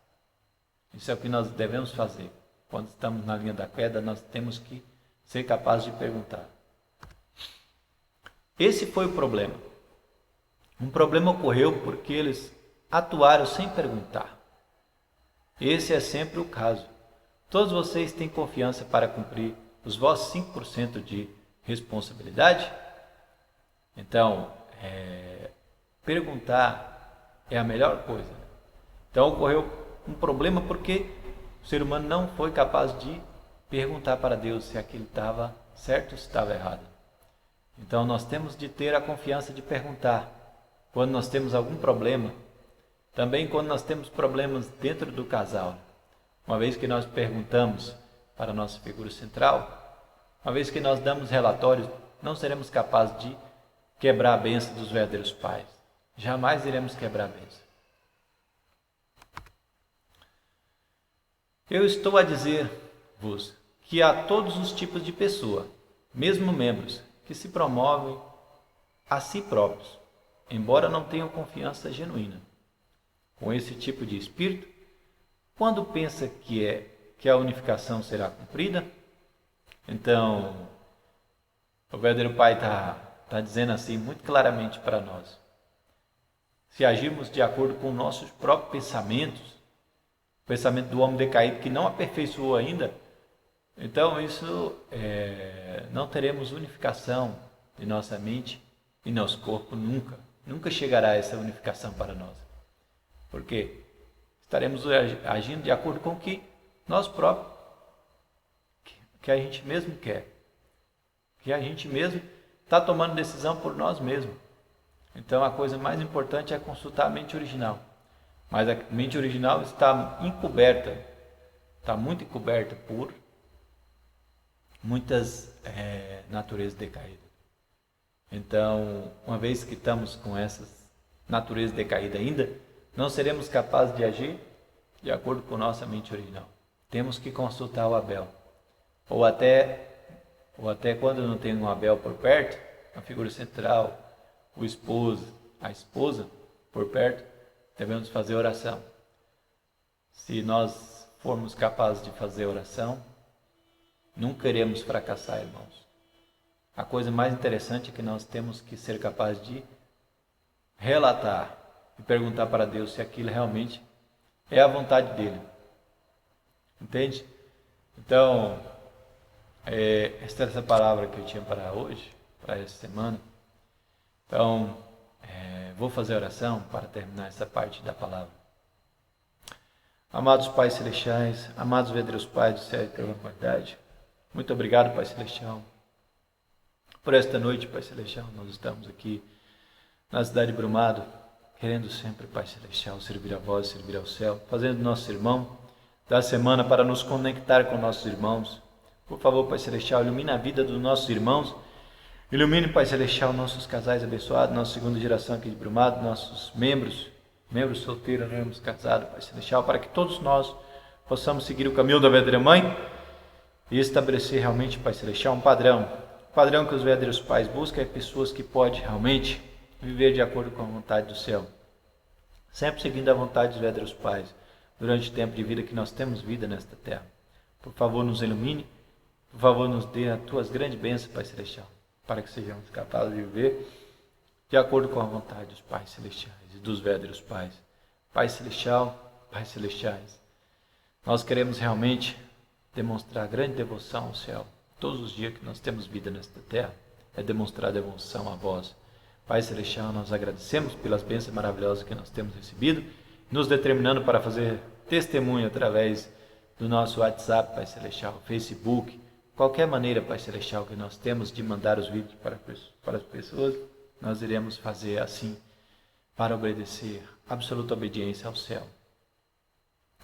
Speaker 4: Isso é o que nós devemos fazer. Quando estamos na linha da queda, nós temos que ser capazes de perguntar. Esse foi o problema. Um problema ocorreu porque eles atuaram sem perguntar. Esse é sempre o caso. Todos vocês têm confiança para cumprir os vossos 5% de responsabilidade? Então, perguntar é a melhor coisa. Então, ocorreu um problema porque o ser humano não foi capaz de perguntar para Deus se aquilo estava certo ou se estava errado. Então, nós temos de ter a confiança de perguntar quando nós temos algum problema. Também quando nós temos problemas dentro do casal. Uma vez que nós perguntamos para a nossa figura central, uma vez que nós damos relatórios, não seremos capazes de quebrar a bênção dos verdadeiros pais. Jamais iremos quebrar a bênção. Eu estou a dizer-vos que há todos os tipos de pessoa, mesmo membros, que se promovem a si próprios, embora não tenham confiança genuína. Com esse tipo de espírito, quando pensa que a unificação será cumprida, então o verdadeiro Pai está dizendo assim muito claramente para nós. Se agirmos de acordo com nossos próprios pensamentos, o pensamento do homem decaído que não aperfeiçoou ainda, então isso não teremos unificação de nossa mente e nosso corpo nunca. Nunca chegará essa unificação para nós. Porque estaremos agindo de acordo com o que nós próprios, que a gente mesmo quer. Que a gente mesmo está tomando decisão por nós mesmos. Então a coisa mais importante é consultar a mente original. Mas a mente original está encoberta, está muito encoberta por muitas naturezas decaídas. Então, uma vez que estamos com essas naturezas decaídas ainda, não seremos capazes de agir de acordo com nossa mente original. Temos que consultar o Abel. Ou até quando não tem um Abel por perto, a figura central, o esposo, a esposa por perto, devemos fazer oração. Se nós formos capazes de fazer oração, nunca iremos fracassar, irmãos. A coisa mais interessante é que nós temos que ser capazes de relatar e perguntar para Deus se aquilo realmente é a vontade dele. Entende? Então, esta é essa palavra que eu tinha para hoje, para essa semana. Então, vou fazer oração para terminar essa parte da palavra. Amados Pais Celestiais, amados verdadeiros Pais do céu e da humanidade, muito obrigado, Pai Celestial, por esta noite, Pai Celestial. Nós estamos aqui na cidade de Brumado, querendo sempre, Pai Celestial, servir a vós, servir ao céu, fazendo nosso irmão da semana para nos conectar com nossos irmãos. Por favor, Pai Celestial, ilumina a vida dos nossos irmãos. Ilumine, Pai Celestial, nossos casais abençoados, nossa segunda geração aqui de Brumado, nossos membros solteiros, membros casados, Pai Celestial, para que todos nós possamos seguir o caminho da verdadeira mãe e estabelecer realmente, Pai Celestial, um padrão. O padrão que os verdadeiros pais buscam é pessoas que podem realmente viver de acordo com a vontade do céu. Sempre seguindo a vontade dos verdadeiros pais, durante o tempo de vida que nós temos vida nesta terra. Por favor, nos ilumine, por favor, nos dê as tuas grandes bênçãos, Pai Celestial, para que sejamos capazes de viver de acordo com a vontade dos pais celestiais e dos verdadeiros pais. Pai Celestial, Pais Celestiais, nós queremos realmente demonstrar grande devoção ao céu. Todos os dias que nós temos vida nesta terra, é demonstrar devoção a vós. Pai Celestial, nós agradecemos pelas bênçãos maravilhosas que nós temos recebido, nos determinando para fazer testemunho através do nosso WhatsApp, Pai Celestial, Facebook, qualquer maneira, Pai Celestial, que nós temos de mandar os vídeos para as pessoas, nós iremos fazer assim, para obedecer, absoluta obediência ao céu.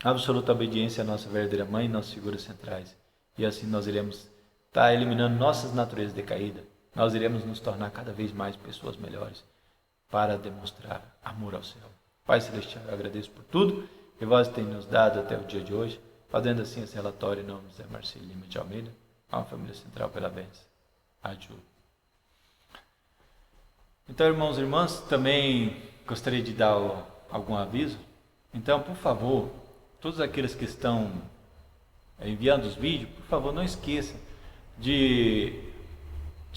Speaker 4: Absoluta obediência à nossa verdadeira mãe e nossas figuras centrais. E assim nós iremos estar eliminando nossas naturezas decaídas. Nós iremos nos tornar cada vez mais pessoas melhores para demonstrar amor ao céu. Pai Celestial, eu agradeço por tudo que vós tem nos dado até o dia de hoje, fazendo assim esse relatório em nome de Zé Marcelo Lima de Almeida, a família central pela bênção. Ajuda. Então, irmãos e irmãs, também gostaria de dar algum aviso. Então, por favor, todos aqueles que estão enviando os vídeos, por favor, não esqueçam de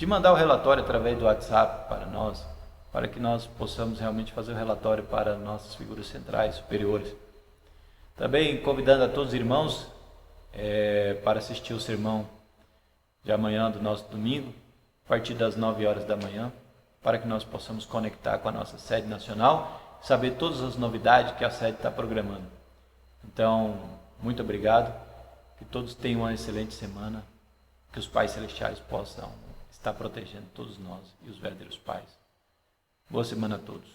Speaker 4: mandar o relatório através do WhatsApp para nós, para que nós possamos realmente fazer o relatório para nossas figuras centrais, superiores. Também convidando a todos os irmãos para assistir o sermão de amanhã do nosso domingo, a partir das 9 horas da manhã, para que nós possamos conectar com a nossa sede nacional, saber todas as novidades que a sede está programando. Então, muito obrigado, que todos tenham uma excelente semana, que os pais celestiais possam estar protegendo todos nós e os verdadeiros pais. Boa semana a todos.